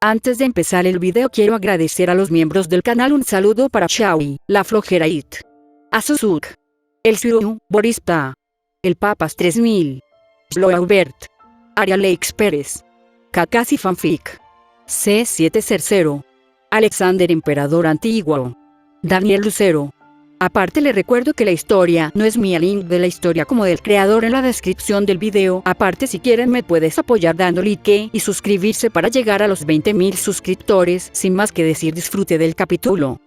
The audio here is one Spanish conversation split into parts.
Antes de empezar el video quiero agradecer a los miembros del canal. Un saludo para Shawi, La Flojera It, Azuzuk, El Siru, Boris Pa, El Papas 3000, Sloaubert, Arialex Pérez, Kakasi Fanfic, C7 Cercero, Alexander Emperador Antiguo, Daniel Lucero. Aparte le recuerdo que la historia no es mía, link de la historia como del creador en la descripción del video. Aparte si quieren me puedes apoyar dando like y suscribirse para llegar a los 20.000 suscriptores. Sin más que decir, disfrute del capítulo.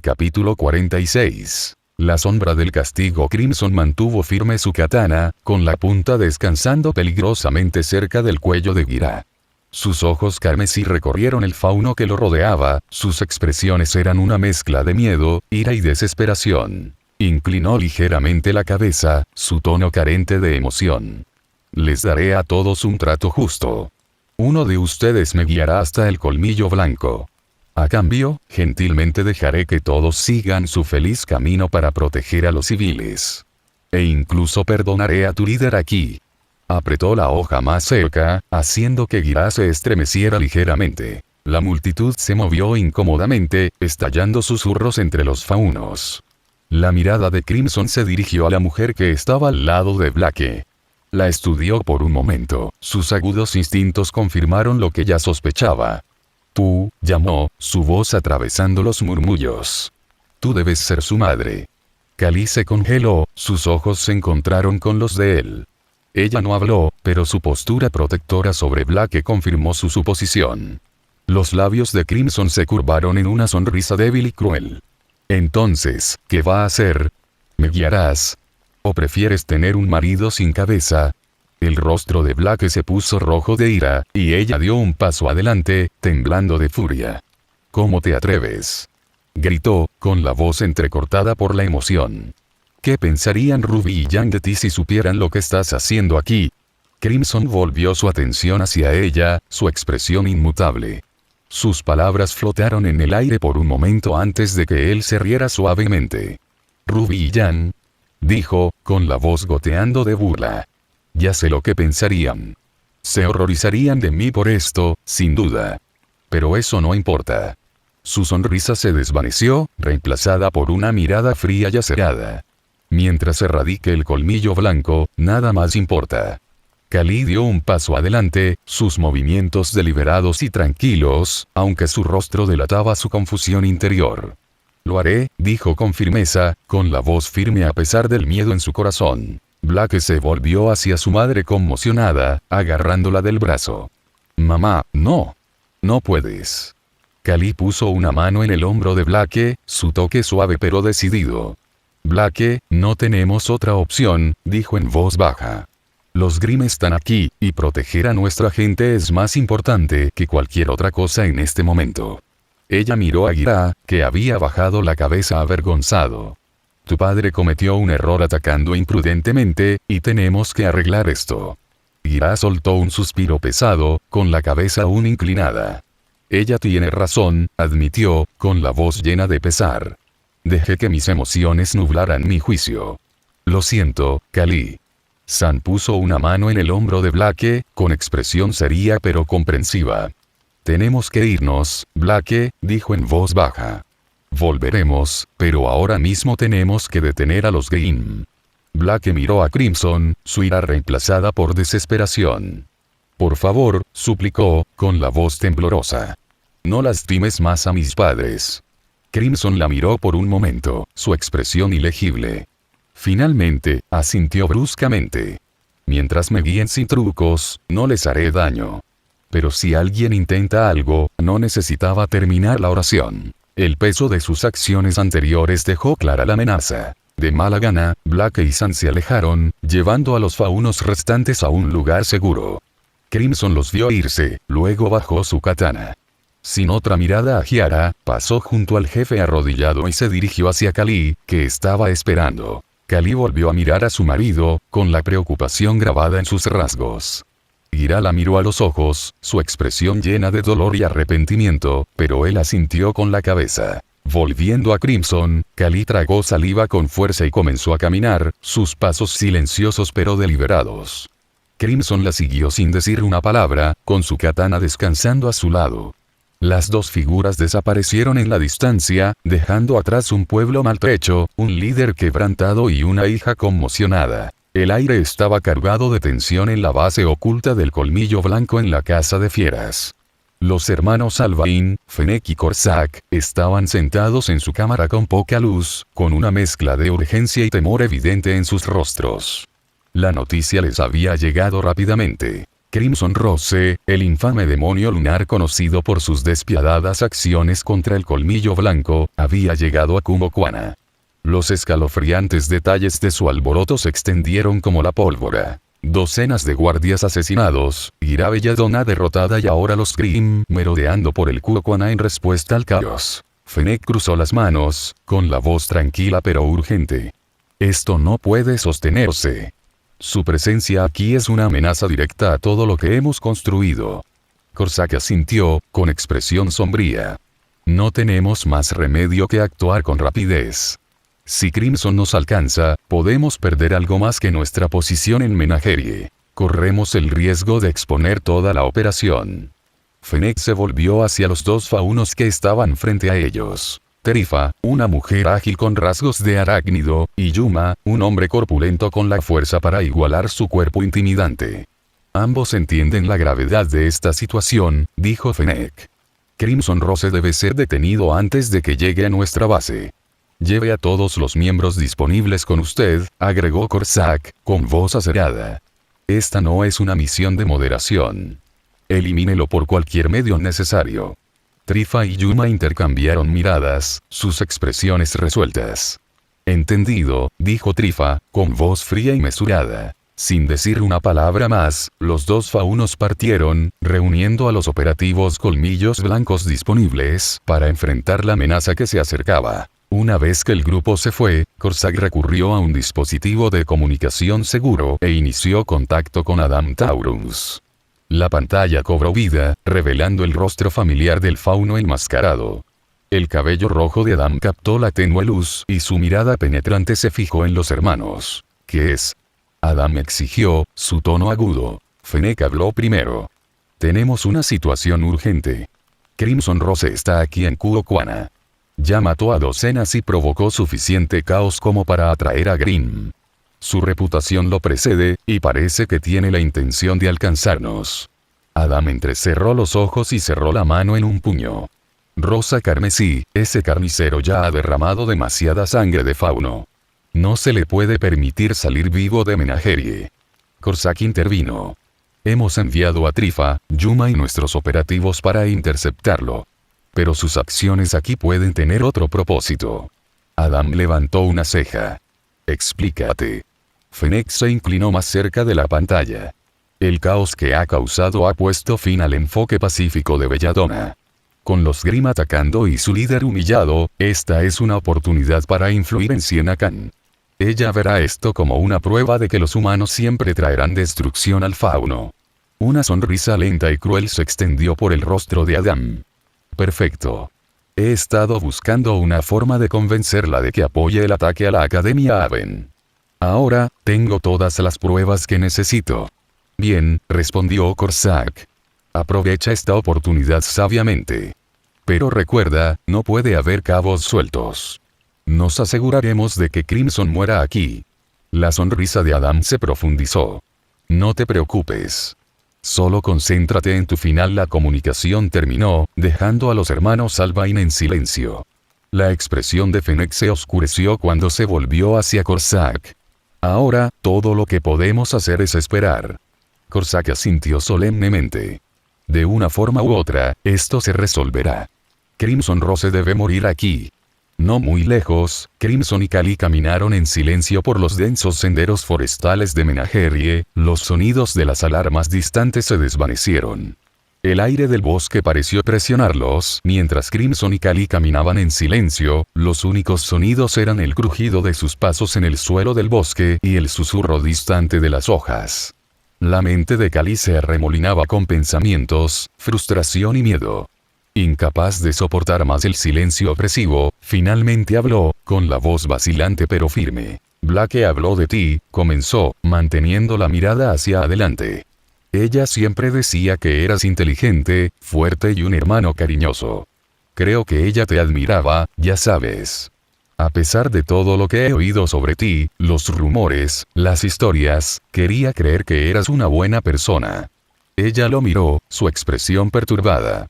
Capítulo 46. La sombra del castigo. Crimson mantuvo firme su katana, con la punta descansando peligrosamente cerca del cuello de Gira. Sus ojos carmesí recorrieron el fauno que lo rodeaba, sus expresiones eran una mezcla de miedo, ira y desesperación. Inclinó ligeramente la cabeza, su tono carente de emoción. Les daré a todos un trato justo. Uno de ustedes me guiará hasta el colmillo blanco. A cambio, gentilmente dejaré que todos sigan su feliz camino para proteger a los civiles. E incluso perdonaré a tu líder aquí. Apretó la hoja más cerca, haciendo que Gira se estremeciera ligeramente. La multitud se movió incómodamente, estallando susurros entre los faunos. La mirada de Crimson se dirigió a la mujer que estaba al lado de Blake. La estudió por un momento, sus agudos instintos confirmaron lo que ya sospechaba. Tú, llamó, su voz atravesando los murmullos. Tú debes ser su madre. Kali se congeló, sus ojos se encontraron con los de él. Ella no habló, pero su postura protectora sobre Blake confirmó su suposición. Los labios de Crimson se curvaron en una sonrisa débil y cruel. Entonces, ¿qué va a hacer? ¿Me guiarás? ¿O prefieres tener un marido sin cabeza? El rostro de Blake se puso rojo de ira, y ella dio un paso adelante, temblando de furia. ¿Cómo te atreves? Gritó, con la voz entrecortada por la emoción. ¿Qué pensarían Ruby y Yang de ti si supieran lo que estás haciendo aquí? Crimson volvió su atención hacia ella, su expresión inmutable. Sus palabras flotaron en el aire por un momento antes de que él se riera suavemente. Ruby y Yang, dijo, con la voz goteando de burla. Ya sé lo que pensarían. Se horrorizarían de mí por esto, sin duda. Pero eso no importa. Su sonrisa se desvaneció, reemplazada por una mirada fría y acerada. Mientras erradique el colmillo blanco, nada más importa. Kali dio un paso adelante, sus movimientos deliberados y tranquilos, aunque su rostro delataba su confusión interior. Lo haré, dijo con firmeza, con la voz firme a pesar del miedo en su corazón. Blake se volvió hacia su madre conmocionada, agarrándola del brazo. Mamá, no. No puedes. Kali puso una mano en el hombro de Blake, su toque suave pero decidido. Blake, no tenemos otra opción, dijo en voz baja. Los Grimm están aquí, y proteger a nuestra gente es más importante que cualquier otra cosa en este momento. Ella miró a Gira, que había bajado la cabeza avergonzado. Tu padre cometió un error atacando imprudentemente, y tenemos que arreglar esto. Gira soltó un suspiro pesado, con la cabeza aún inclinada. Ella tiene razón, admitió, con la voz llena de pesar. Dejé que mis emociones nublaran mi juicio. Lo siento, Kali. San puso una mano en el hombro de Blake, con expresión seria pero comprensiva. Tenemos que irnos, Blake, dijo en voz baja. Volveremos, pero ahora mismo tenemos que detener a los Grimm. Blake miró a Crimson, su ira reemplazada por desesperación. Por favor, suplicó, con la voz temblorosa. No lastimes más a mis padres. Crimson la miró por un momento, su expresión ilegible. Finalmente, asintió bruscamente. Mientras me guíen sin trucos, no les haré daño. Pero si alguien intenta algo, no necesitaba terminar la oración. El peso de sus acciones anteriores dejó clara la amenaza. De mala gana, Blake y San se alejaron, llevando a los faunos restantes a un lugar seguro. Crimson los vio irse, luego bajó su katana. Sin otra mirada a Giara, pasó junto al jefe arrodillado y se dirigió hacia Kali, que estaba esperando. Kali volvió a mirar a su marido, con la preocupación grabada en sus rasgos. Gira la miró a los ojos, su expresión llena de dolor y arrepentimiento, pero él asintió con la cabeza. Volviendo a Crimson, Kali tragó saliva con fuerza y comenzó a caminar, sus pasos silenciosos pero deliberados. Crimson la siguió sin decir una palabra, con su katana descansando a su lado. Las dos figuras desaparecieron en la distancia, dejando atrás un pueblo maltrecho, un líder quebrantado y una hija conmocionada. El aire estaba cargado de tensión en la base oculta del Colmillo Blanco en la Casa de Fieras. Los hermanos Alvain, Fennec y Corsac, estaban sentados en su cámara con poca luz, con una mezcla de urgencia y temor evidente en sus rostros. La noticia les había llegado rápidamente. Crimson Rose, el infame demonio lunar conocido por sus despiadadas acciones contra el Colmillo Blanco, había llegado a Kumokuana. Los escalofriantes detalles de su alboroto se extendieron como la pólvora. Docenas de guardias asesinados, Gira Belladonna derrotada y ahora los Grimm merodeando por el Kumokuana en respuesta al caos. Fennec cruzó las manos, con la voz tranquila pero urgente. Esto no puede sostenerse. Su presencia aquí es una amenaza directa a todo lo que hemos construido. Corsac asintió, con expresión sombría. No tenemos más remedio que actuar con rapidez. Si Crimson nos alcanza, podemos perder algo más que nuestra posición en Menagerie. Corremos el riesgo de exponer toda la operación. Fennec se volvió hacia los dos faunos que estaban frente a ellos. Trifa, una mujer ágil con rasgos de arácnido, y Yuma, un hombre corpulento con la fuerza para igualar su cuerpo intimidante. Ambos entienden la gravedad de esta situación, dijo Fennec. Crimson Rose debe ser detenido antes de que llegue a nuestra base. Lleve a todos los miembros disponibles con usted, agregó Corsac, con voz acerada. Esta no es una misión de moderación. Elimínelo por cualquier medio necesario. Trifa y Yuma intercambiaron miradas, sus expresiones resueltas. Entendido, dijo Trifa, con voz fría y mesurada. Sin decir una palabra más, los dos faunos partieron, reuniendo a los operativos colmillos blancos disponibles para enfrentar la amenaza que se acercaba. Una vez que el grupo se fue, Corsac recurrió a un dispositivo de comunicación seguro e inició contacto con Adam Taurus. La pantalla cobró vida, revelando el rostro familiar del fauno enmascarado. El cabello rojo de Adam captó la tenue luz y su mirada penetrante se fijó en los hermanos. ¿Qué es? Adam exigió, su tono agudo. Fennec habló primero. Tenemos una situación urgente. Crimson Rose está aquí en Kumokuana. Ya mató a docenas y provocó suficiente caos como para atraer a Grimm. Su reputación lo precede, y parece que tiene la intención de alcanzarnos. Adam entrecerró los ojos y cerró la mano en un puño. Rosa carmesí, ese carnicero ya ha derramado demasiada sangre de fauno. No se le puede permitir salir vivo de Menagerie. Corsac intervino. Hemos enviado a Trifa, Yuma y nuestros operativos para interceptarlo. Pero sus acciones aquí pueden tener otro propósito. Adam levantó una ceja. Explícate. Fennec se inclinó más cerca de la pantalla. El caos que ha causado ha puesto fin al enfoque pacífico de Belladonna. Con los Grimm atacando y su líder humillado, esta es una oportunidad para influir en Sienna Khan. Ella verá esto como una prueba de que los humanos siempre traerán destrucción al fauno. Una sonrisa lenta y cruel se extendió por el rostro de Adam. Perfecto. He estado buscando una forma de convencerla de que apoye el ataque a la Academia Aven. Ahora, tengo todas las pruebas que necesito. Bien, respondió Corsac. Aprovecha esta oportunidad sabiamente. Pero recuerda, no puede haber cabos sueltos. Nos aseguraremos de que Crimson muera aquí. La sonrisa de Adam se profundizó. No te preocupes. Solo concéntrate en tu final. La comunicación terminó, dejando a los hermanos Alvain en silencio. La expresión de Fennec se oscureció cuando se volvió hacia Corsac. Ahora, todo lo que podemos hacer es esperar. Corsac asintió solemnemente. De una forma u otra, esto se resolverá. Crimson Rose debe morir aquí. No muy lejos, Crimson y Kali caminaron en silencio por los densos senderos forestales de Menagerie, los sonidos de las alarmas distantes se desvanecieron. El aire del bosque pareció presionarlos, mientras Crimson y Kali caminaban en silencio, los únicos sonidos eran el crujido de sus pasos en el suelo del bosque y el susurro distante de las hojas. La mente de Kali se arremolinaba con pensamientos, frustración y miedo. Incapaz de soportar más el silencio opresivo, finalmente habló, con la voz vacilante pero firme. Blake habló de ti, comenzó, manteniendo la mirada hacia adelante. Ella siempre decía que eras inteligente, fuerte y un hermano cariñoso. Creo que ella te admiraba, ya sabes. A pesar de todo lo que he oído sobre ti, los rumores, las historias, quería creer que eras una buena persona. Ella lo miró, su expresión perturbada.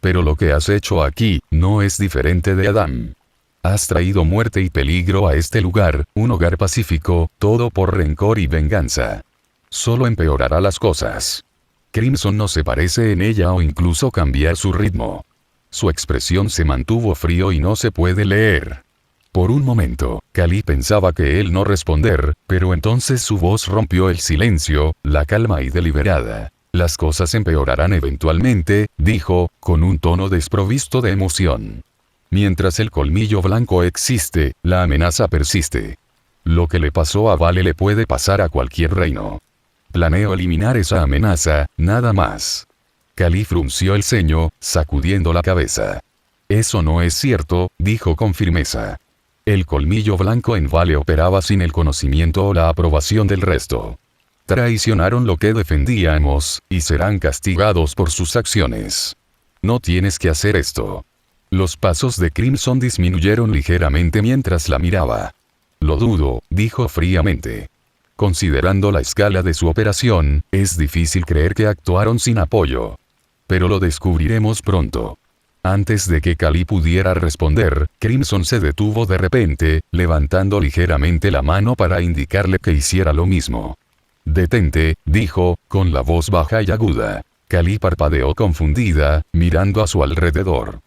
Pero lo que has hecho aquí, no es diferente de Adam. Has traído muerte y peligro a este lugar, un hogar pacífico, todo por rencor y venganza. Solo empeorará las cosas. Crimson no se parece en ella o incluso cambiar su ritmo. Su expresión se mantuvo frío y no se puede leer. Por un momento, Kali pensaba que él no responder, pero entonces su voz rompió el silencio, la calma y deliberada. Las cosas empeorarán eventualmente, dijo, con un tono desprovisto de emoción. Mientras el colmillo blanco existe, la amenaza persiste. Lo que le pasó a Vale le puede pasar a cualquier reino. Planeo eliminar esa amenaza, nada más. Kali frunció el ceño, sacudiendo la cabeza. Eso no es cierto, dijo con firmeza. El colmillo blanco en Vale operaba sin el conocimiento o la aprobación del resto. Traicionaron lo que defendíamos, y serán castigados por sus acciones. No tienes que hacer esto. Los pasos de Crimson disminuyeron ligeramente mientras la miraba. Lo dudo, dijo fríamente. Considerando la escala de su operación, es difícil creer que actuaron sin apoyo. Pero lo descubriremos pronto. Antes de que Kali pudiera responder, Crimson se detuvo de repente, levantando ligeramente la mano para indicarle que hiciera lo mismo. Detente, dijo, con la voz baja y aguda. Kali parpadeó confundida, mirando a su alrededor.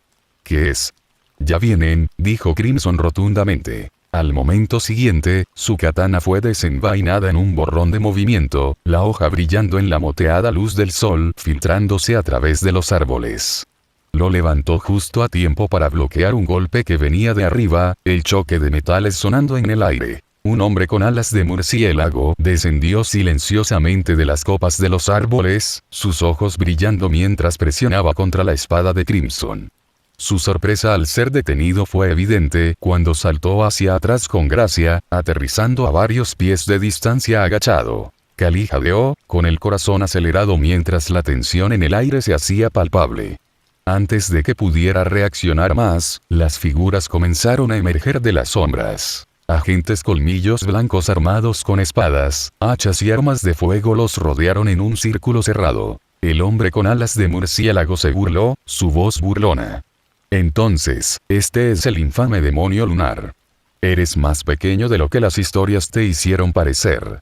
¿Qué es? Ya vienen, dijo Crimson rotundamente. Al momento siguiente, su katana fue desenvainada en un borrón de movimiento, la hoja brillando en la moteada luz del sol, filtrándose a través de los árboles. Lo levantó justo a tiempo para bloquear un golpe que venía de arriba, el choque de metales sonando en el aire. Un hombre con alas de murciélago descendió silenciosamente de las copas de los árboles, sus ojos brillando mientras presionaba contra la espada de Crimson. Su sorpresa al ser detenido fue evidente cuando saltó hacia atrás con gracia, aterrizando a varios pies de distancia agachado. Kali jadeó, con el corazón acelerado mientras la tensión en el aire se hacía palpable. Antes de que pudiera reaccionar más, las figuras comenzaron a emerger de las sombras. Agentes colmillos blancos armados con espadas, hachas y armas de fuego los rodearon en un círculo cerrado. El hombre con alas de murciélago se burló, su voz burlona. Entonces, este es el infame demonio lunar. Eres más pequeño de lo que las historias te hicieron parecer.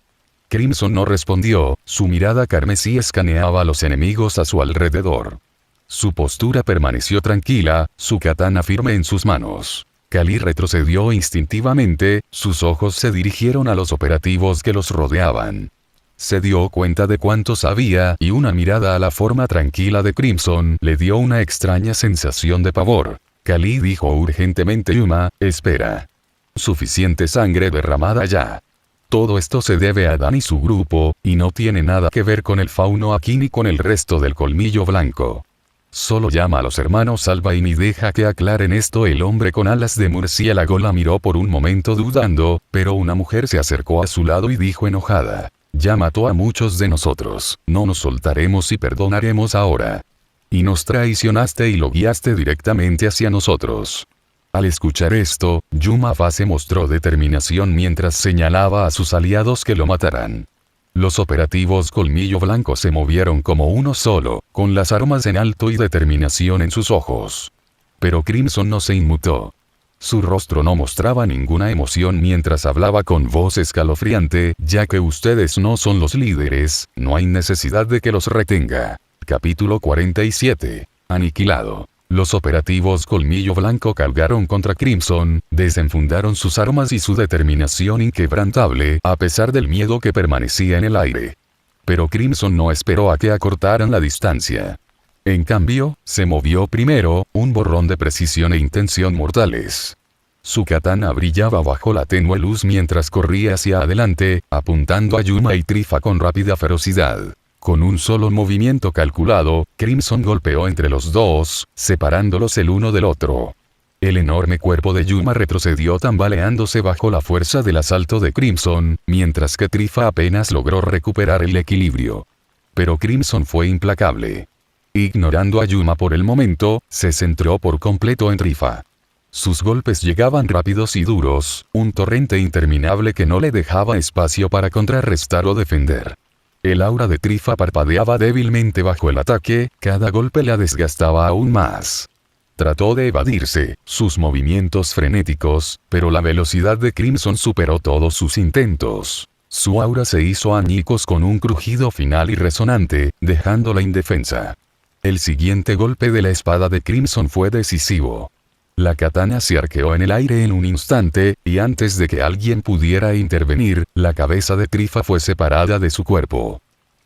Crimson no respondió, su mirada carmesí escaneaba a los enemigos a su alrededor. Su postura permaneció tranquila, su katana firme en sus manos. Kali retrocedió instintivamente, sus ojos se dirigieron a los operativos que los rodeaban. Se dio cuenta de cuántos había y una mirada a la forma tranquila de Crimson le dio una extraña sensación de pavor. Kali dijo urgentemente: Yuma, espera. Suficiente sangre derramada ya. Todo esto se debe a Dan y su grupo, y no tiene nada que ver con el fauno aquí ni con el resto del colmillo blanco. Solo llama a los hermanos Albain y deja que aclaren esto. El hombre con alas de murciélago la miró por un momento dudando, pero una mujer se acercó a su lado y dijo enojada: ya mató a muchos de nosotros, no nos soltaremos y perdonaremos ahora. Y nos traicionaste y lo guiaste directamente hacia nosotros. Al escuchar esto, Yuma Fa se mostró determinación mientras señalaba a sus aliados que lo matarán. Los operativos Colmillo Blanco se movieron como uno solo, con las armas en alto y determinación en sus ojos. Pero Crimson no se inmutó. Su rostro no mostraba ninguna emoción mientras hablaba con voz escalofriante: ya que ustedes no son los líderes, no hay necesidad de que los retenga. Capítulo 47. Aniquilado. Los operativos Colmillo Blanco cargaron contra Crimson, desenfundaron sus armas y su determinación inquebrantable, a pesar del miedo que permanecía en el aire. Pero Crimson no esperó a que acortaran la distancia. En cambio, se movió primero, un borrón de precisión e intención mortales. Su katana brillaba bajo la tenue luz mientras corría hacia adelante, apuntando a Yuma y Trifa con rápida ferocidad. Con un solo movimiento calculado, Crimson golpeó entre los dos, separándolos el uno del otro. El enorme cuerpo de Yuma retrocedió tambaleándose bajo la fuerza del asalto de Crimson, mientras que Trifa apenas logró recuperar el equilibrio. Pero Crimson fue implacable. Ignorando a Yuma por el momento, se centró por completo en Trifa. Sus golpes llegaban rápidos y duros, un torrente interminable que no le dejaba espacio para contrarrestar o defender. El aura de Trifa parpadeaba débilmente bajo el ataque, cada golpe la desgastaba aún más. Trató de evadirse, sus movimientos frenéticos, pero la velocidad de Crimson superó todos sus intentos. Su aura se hizo añicos con un crujido final y resonante, dejándola indefensa. El siguiente golpe de la espada de Crimson fue decisivo. La katana se arqueó en el aire en un instante, y antes de que alguien pudiera intervenir, la cabeza de Trifa fue separada de su cuerpo.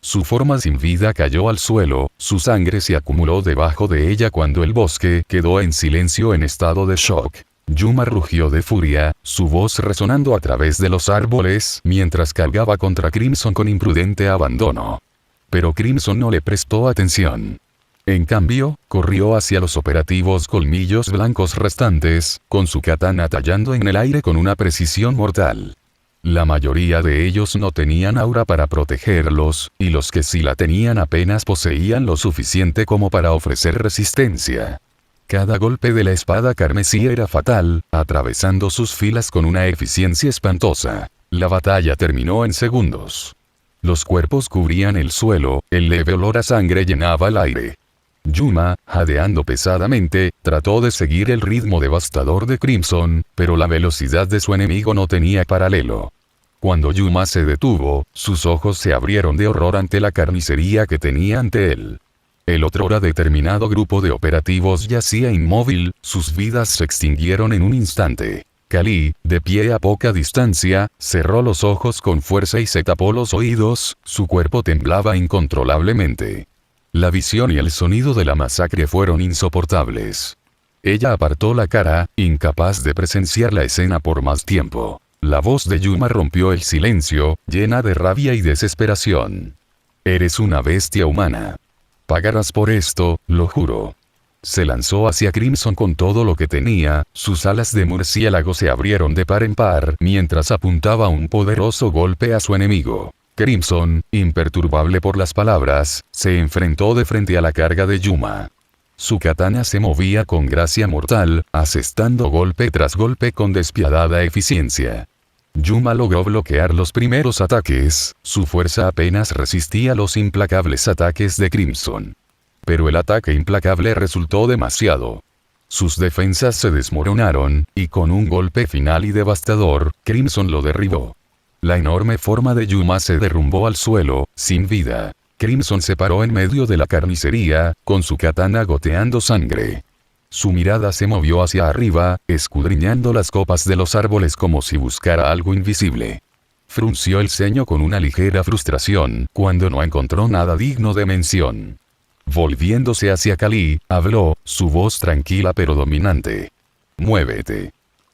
Su forma sin vida cayó al suelo, su sangre se acumuló debajo de ella cuando el bosque quedó en silencio en estado de shock. Yuma rugió de furia, su voz resonando a través de los árboles mientras cargaba contra Crimson con imprudente abandono. Pero Crimson no le prestó atención. En cambio, corrió hacia los operativos colmillos blancos restantes, con su katana tallando en el aire con una precisión mortal. La mayoría de ellos no tenían aura para protegerlos, y los que sí la tenían apenas poseían lo suficiente como para ofrecer resistencia. Cada golpe de la espada carmesí era fatal, atravesando sus filas con una eficiencia espantosa. La batalla terminó en segundos. Los cuerpos cubrían el suelo, el leve olor a sangre llenaba el aire. Yuma, jadeando pesadamente, trató de seguir el ritmo devastador de Crimson, pero la velocidad de su enemigo no tenía paralelo. Cuando Yuma se detuvo, sus ojos se abrieron de horror ante la carnicería que tenía ante él. El otrora determinado grupo de operativos yacía inmóvil, sus vidas se extinguieron en un instante. Kali, de pie a poca distancia, cerró los ojos con fuerza y se tapó los oídos, su cuerpo temblaba incontrolablemente. La visión y el sonido de la masacre fueron insoportables. Ella apartó la cara, incapaz de presenciar la escena por más tiempo. La voz de Yuma rompió el silencio, llena de rabia y desesperación. Eres una bestia humana. Pagarás por esto, lo juro. Se lanzó hacia Crimson con todo lo que tenía, sus alas de murciélago se abrieron de par en par mientras apuntaba un poderoso golpe a su enemigo. Crimson, imperturbable por las palabras, se enfrentó de frente a la carga de Yuma. Su katana se movía con gracia mortal, asestando golpe tras golpe con despiadada eficiencia. Yuma logró bloquear los primeros ataques, su fuerza apenas resistía los implacables ataques de Crimson. Pero el ataque implacable resultó demasiado. Sus defensas se desmoronaron, y con un golpe final y devastador, Crimson lo derribó. La enorme forma de Yuma se derrumbó al suelo, sin vida. Crimson se paró en medio de la carnicería, con su katana goteando sangre. Su mirada se movió hacia arriba, escudriñando las copas de los árboles como si buscara algo invisible. Frunció el ceño con una ligera frustración, cuando no encontró nada digno de mención. Volviéndose hacia Kali, habló, su voz tranquila pero dominante. «Muévete».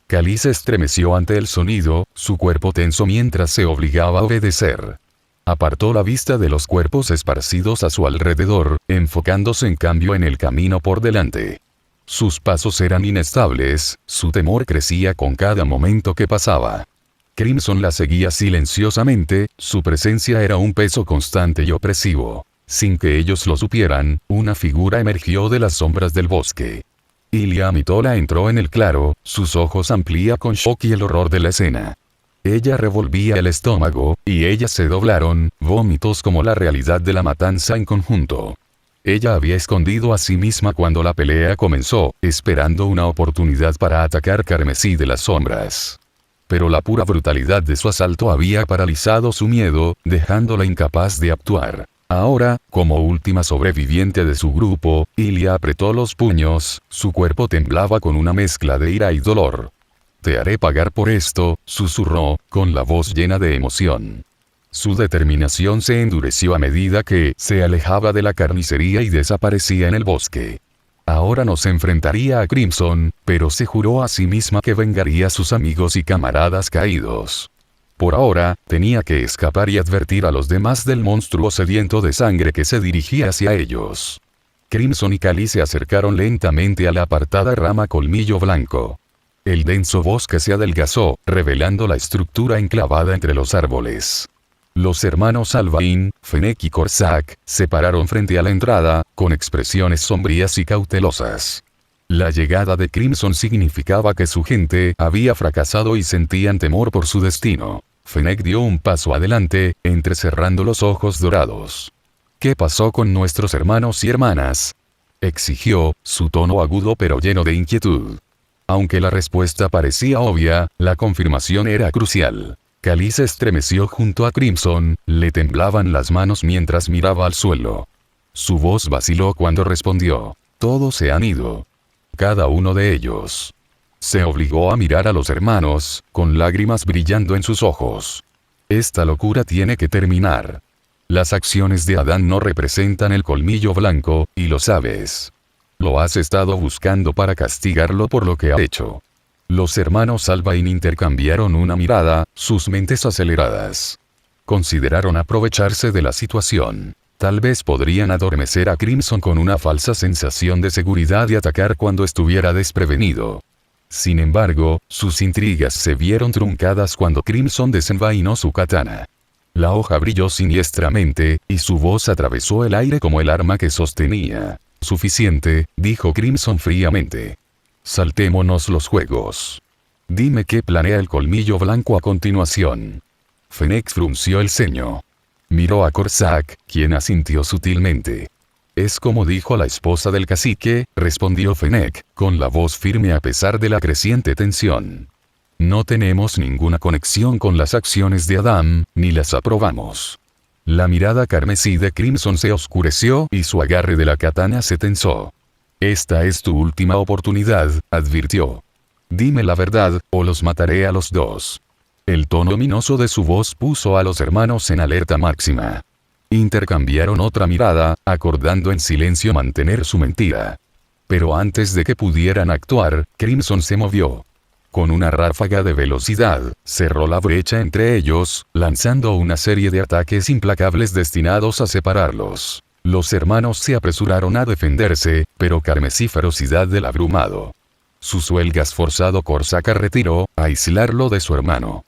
Kali se estremeció ante el sonido, su cuerpo tenso mientras se obligaba a obedecer. Apartó la vista de los cuerpos esparcidos a su alrededor, enfocándose en cambio en el camino por delante. Sus pasos eran inestables, su temor crecía con cada momento que pasaba. Crimson la seguía silenciosamente, su presencia era un peso constante y opresivo. Sin que ellos lo supieran, una figura emergió de las sombras del bosque. Ilia Amitola entró en el claro, sus ojos amplía con shock y el horror de la escena. Ella revolvía el estómago, y ellas se doblaron, vómitos como la realidad de la matanza en conjunto. Ella había escondido a sí misma cuando la pelea comenzó, esperando una oportunidad para atacar Carmesí de las sombras. Pero la pura brutalidad de su asalto había paralizado su miedo, dejándola incapaz de actuar. Ahora, como última sobreviviente de su grupo, Ilia apretó los puños, su cuerpo temblaba con una mezcla de ira y dolor. «Te haré pagar por esto», susurró, con la voz llena de emoción. Su determinación se endureció a medida que se alejaba de la carnicería y desaparecía en el bosque. Ahora no se enfrentaría a Crimson, pero se juró a sí misma que vengaría a sus amigos y camaradas caídos. Por ahora, tenía que escapar y advertir a los demás del monstruo sediento de sangre que se dirigía hacia ellos. Crimson y Kali se acercaron lentamente a la apartada rama Colmillo Blanco. El denso bosque se adelgazó, revelando la estructura enclavada entre los árboles. Los hermanos Alvain, Fennec y Corsac, se pararon frente a la entrada, con expresiones sombrías y cautelosas. La llegada de Crimson significaba que su gente había fracasado y sentían temor por su destino. Fennec dio un paso adelante, entrecerrando los ojos dorados. ¿Qué pasó con nuestros hermanos y hermanas?, exigió, su tono agudo pero lleno de inquietud. Aunque la respuesta parecía obvia, la confirmación era crucial. Kali se estremeció junto a Crimson, le temblaban las manos mientras miraba al suelo. Su voz vaciló cuando respondió: todos se han ido. Cada uno de ellos. Se obligó a mirar a los hermanos, con lágrimas brillando en sus ojos. Esta locura tiene que terminar. Las acciones de Adán no representan el colmillo blanco, y lo sabes. Lo has estado buscando para castigarlo por lo que ha hecho. Los hermanos Alvain intercambiaron una mirada, sus mentes aceleradas. Consideraron aprovecharse de la situación. Tal vez podrían adormecer a Crimson con una falsa sensación de seguridad y atacar cuando estuviera desprevenido. Sin embargo, sus intrigas se vieron truncadas cuando Crimson desenvainó su katana. La hoja brilló siniestramente, y su voz atravesó el aire como el arma que sostenía. Suficiente, dijo Crimson fríamente. Saltémonos los juegos. Dime qué planea el colmillo blanco a continuación. Fennec frunció el ceño. Miró a Corsac, quien asintió sutilmente. Es como dijo la esposa del cacique, respondió Fennec, con la voz firme a pesar de la creciente tensión. No tenemos ninguna conexión con las acciones de Adam, ni las aprobamos. La mirada carmesí de Crimson se oscureció y su agarre de la katana se tensó. Esta es tu última oportunidad, advirtió. Dime la verdad, o los mataré a los dos. El tono ominoso de su voz puso a los hermanos en alerta máxima. Intercambiaron otra mirada, acordando en silencio mantener su mentira. Pero antes de que pudieran actuar, Crimson se movió. Con una ráfaga de velocidad, cerró la brecha entre ellos, lanzando una serie de ataques implacables destinados a separarlos. Los hermanos se apresuraron a defenderse, pero carmesí ferocidad del abrumado. Sus huelgas forzado Corsac a retiro, a aislarlo de su hermano.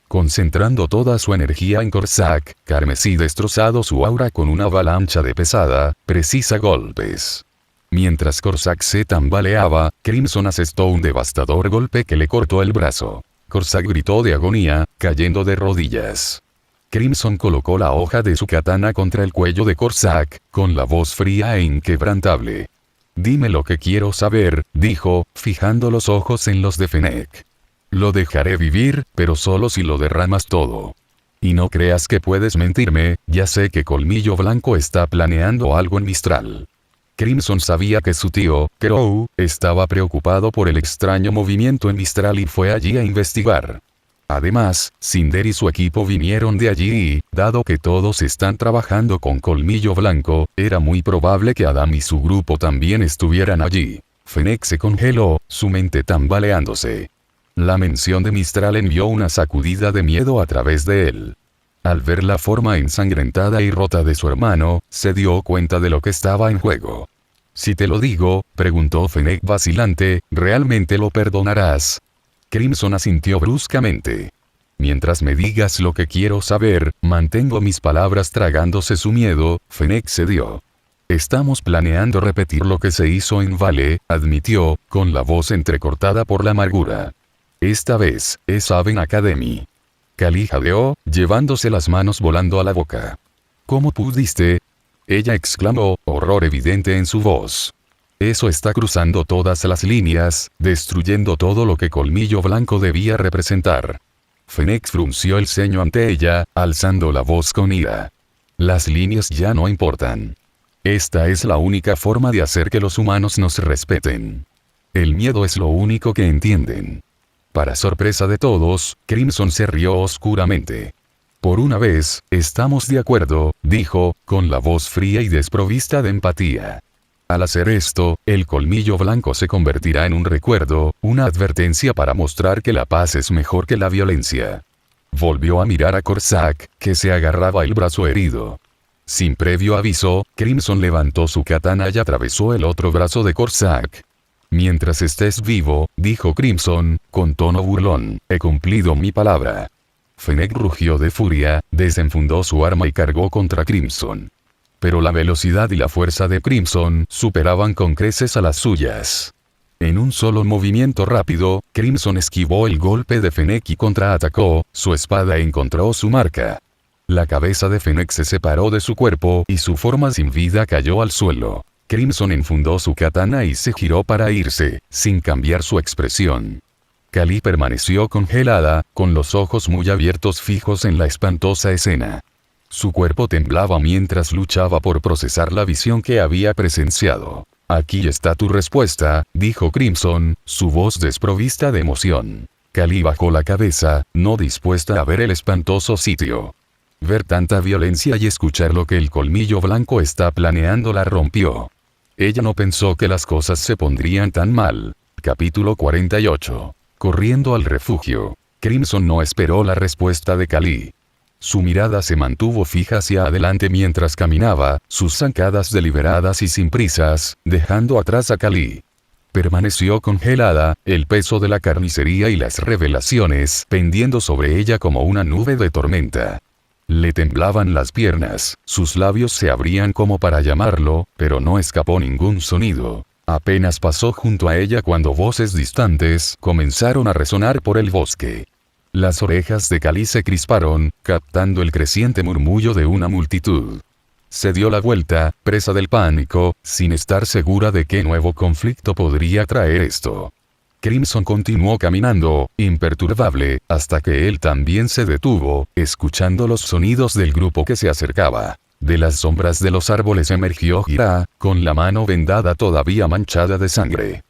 Concentrando toda su energía en Corsac, carmesí destrozado su aura con una avalancha de pesada, precisa golpes. Mientras Corsac se tambaleaba, Crimson asestó un devastador golpe que le cortó el brazo. Corsac gritó de agonía, cayendo de rodillas. Crimson colocó la hoja de su katana contra el cuello de Corsac, con la voz fría e inquebrantable. Dime lo que quiero saber, dijo, fijando los ojos en los de Fennec. Lo dejaré vivir, pero solo si lo derramas todo. Y no creas que puedes mentirme, ya sé que Colmillo Blanco está planeando algo en Mistral. Crimson sabía que su tío, Crow, estaba preocupado por el extraño movimiento en Mistral y fue allí a investigar. Además, Cinder y su equipo vinieron de allí y, dado que todos están trabajando con Colmillo Blanco, era muy probable que Adam y su grupo también estuvieran allí. Fennec se congeló, su mente tambaleándose. La mención de Mistral envió una sacudida de miedo a través de él. Al ver la forma ensangrentada y rota de su hermano, se dio cuenta de lo que estaba en juego. Si te lo digo, preguntó Fennec vacilante, ¿realmente lo perdonarás? Crimson asintió bruscamente. Mientras me digas lo que quiero saber, mantengo mis palabras. Tragándose su miedo, Fennec cedió. Estamos planeando repetir lo que se hizo en Vale, admitió, con la voz entrecortada por la amargura. Esta vez, es Haven Academy. Kali jadeó, llevándose las manos volando a la boca. ¿Cómo pudiste? Ella exclamó, horror evidente en su voz. Eso está cruzando todas las líneas, destruyendo todo lo que Colmillo Blanco debía representar. Fennec frunció el ceño ante ella, alzando la voz con ira. Las líneas ya no importan. Esta es la única forma de hacer que los humanos nos respeten. El miedo es lo único que entienden. Para sorpresa de todos, Crimson se rió oscuramente. Por una vez, estamos de acuerdo, dijo, con la voz fría y desprovista de empatía. Al hacer esto, el Colmillo Blanco se convertirá en un recuerdo, una advertencia para mostrar que la paz es mejor que la violencia. Volvió a mirar a Corsac, que se agarraba el brazo herido. Sin previo aviso, Crimson levantó su katana y atravesó el otro brazo de Corsac. Mientras estés vivo, dijo Crimson, con tono burlón, he cumplido mi palabra. Fennec rugió de furia, desenfundó su arma y cargó contra Crimson. Pero la velocidad y la fuerza de Crimson superaban con creces a las suyas. En un solo movimiento rápido, Crimson esquivó el golpe de Fennec y contraatacó, su espada encontró su marca. La cabeza de Fennec se separó de su cuerpo y su forma sin vida cayó al suelo. Crimson enfundó su katana y se giró para irse, sin cambiar su expresión. Kali permaneció congelada, con los ojos muy abiertos fijos en la espantosa escena. Su cuerpo temblaba mientras luchaba por procesar la visión que había presenciado. Aquí está tu respuesta, dijo Crimson, su voz desprovista de emoción. Kali bajó la cabeza, no dispuesta a ver el espantoso sitio. Ver tanta violencia y escuchar lo que el colmillo blanco está planeando la rompió. Ella no pensó que las cosas se pondrían tan mal. Capítulo 48. Corriendo al refugio. Crimson no esperó la respuesta de Kali. Su mirada se mantuvo fija hacia adelante mientras caminaba, sus zancadas deliberadas y sin prisas, dejando atrás a Kali. Permaneció congelada, el peso de la carnicería y las revelaciones pendiendo sobre ella como una nube de tormenta. Le temblaban las piernas, sus labios se abrían como para llamarlo, pero no escapó ningún sonido. Apenas pasó junto a ella cuando voces distantes comenzaron a resonar por el bosque. Las orejas de Kali se crisparon, captando el creciente murmullo de una multitud. Se dio la vuelta, presa del pánico, sin estar segura de qué nuevo conflicto podría traer esto. Crimson continuó caminando, imperturbable, hasta que él también se detuvo, escuchando los sonidos del grupo que se acercaba. De las sombras de los árboles emergió Gira, con la mano vendada todavía manchada de sangre.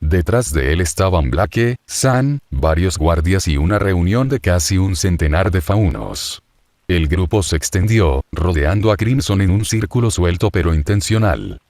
Detrás de él estaban Blake, San, varios guardias y una reunión de casi un centenar de faunos. El grupo se extendió, rodeando a Crimson en un círculo suelto pero intencional.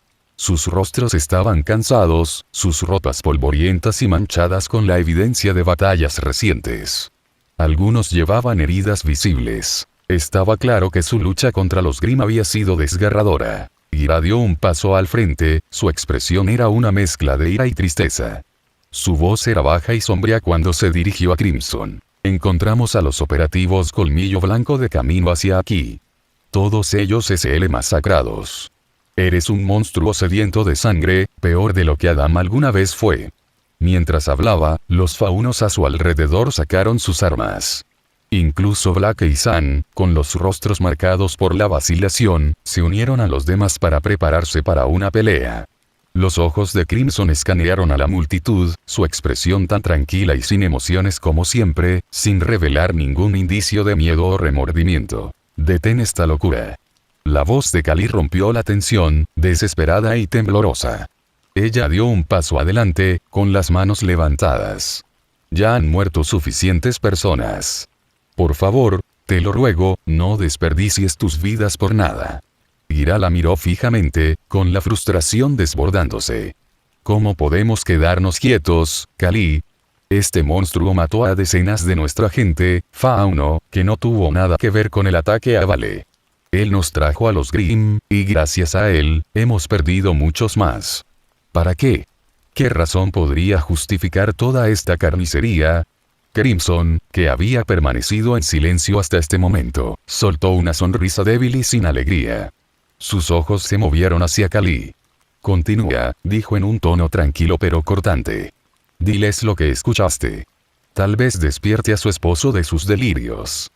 Sus rostros estaban cansados, sus ropas polvorientas y manchadas con la evidencia de batallas recientes. Algunos llevaban heridas visibles. Estaba claro que su lucha contra los Grimm había sido desgarradora. Gira dio un paso al frente, su expresión era una mezcla de ira y tristeza. Su voz era baja y sombría cuando se dirigió a Crimson. Encontramos a los operativos Colmillo Blanco de camino hacia aquí. Todos ellos SL masacrados. Eres un monstruo sediento de sangre, peor de lo que Adam alguna vez fue. Mientras hablaba, los faunos a su alrededor sacaron sus armas. Incluso Blake y San, con los rostros marcados por la vacilación, se unieron a los demás para prepararse para una pelea. Los ojos de Crimson escanearon a la multitud, su expresión tan tranquila y sin emociones como siempre, sin revelar ningún indicio de miedo o remordimiento. Detén esta locura. La voz de Kali rompió la tensión, desesperada y temblorosa. Ella dio un paso adelante, con las manos levantadas. Ya han muerto suficientes personas. Por favor, te lo ruego, no desperdicies tus vidas por nada. Gira la miró fijamente, con la frustración desbordándose. ¿Cómo podemos quedarnos quietos, Kali? Este monstruo mató a decenas de nuestra gente, fauno, que no tuvo nada que ver con el ataque a Vale. Él nos trajo a los Grimm, y gracias a él, hemos perdido muchos más. ¿Para qué? ¿Qué razón podría justificar toda esta carnicería? Crimson, que había permanecido en silencio hasta este momento, soltó una sonrisa débil y sin alegría. Sus ojos se movieron hacia Kali. Continúa, dijo en un tono tranquilo pero cortante. Diles lo que escuchaste. Tal vez despierte a su esposo de sus delirios.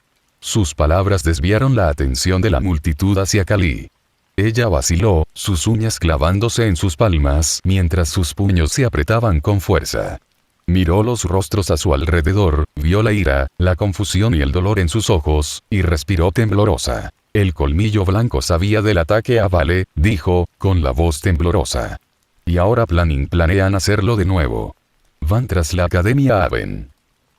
Sus palabras desviaron la atención de la multitud hacia Kali. Ella vaciló, sus uñas clavándose en sus palmas mientras sus puños se apretaban con fuerza. Miró los rostros a su alrededor, vio la ira, la confusión y el dolor en sus ojos, y respiró temblorosa. El colmillo blanco sabía del ataque a Vale, dijo, con la voz temblorosa. Y ahora planean hacerlo de nuevo. Van tras la Academia Aven.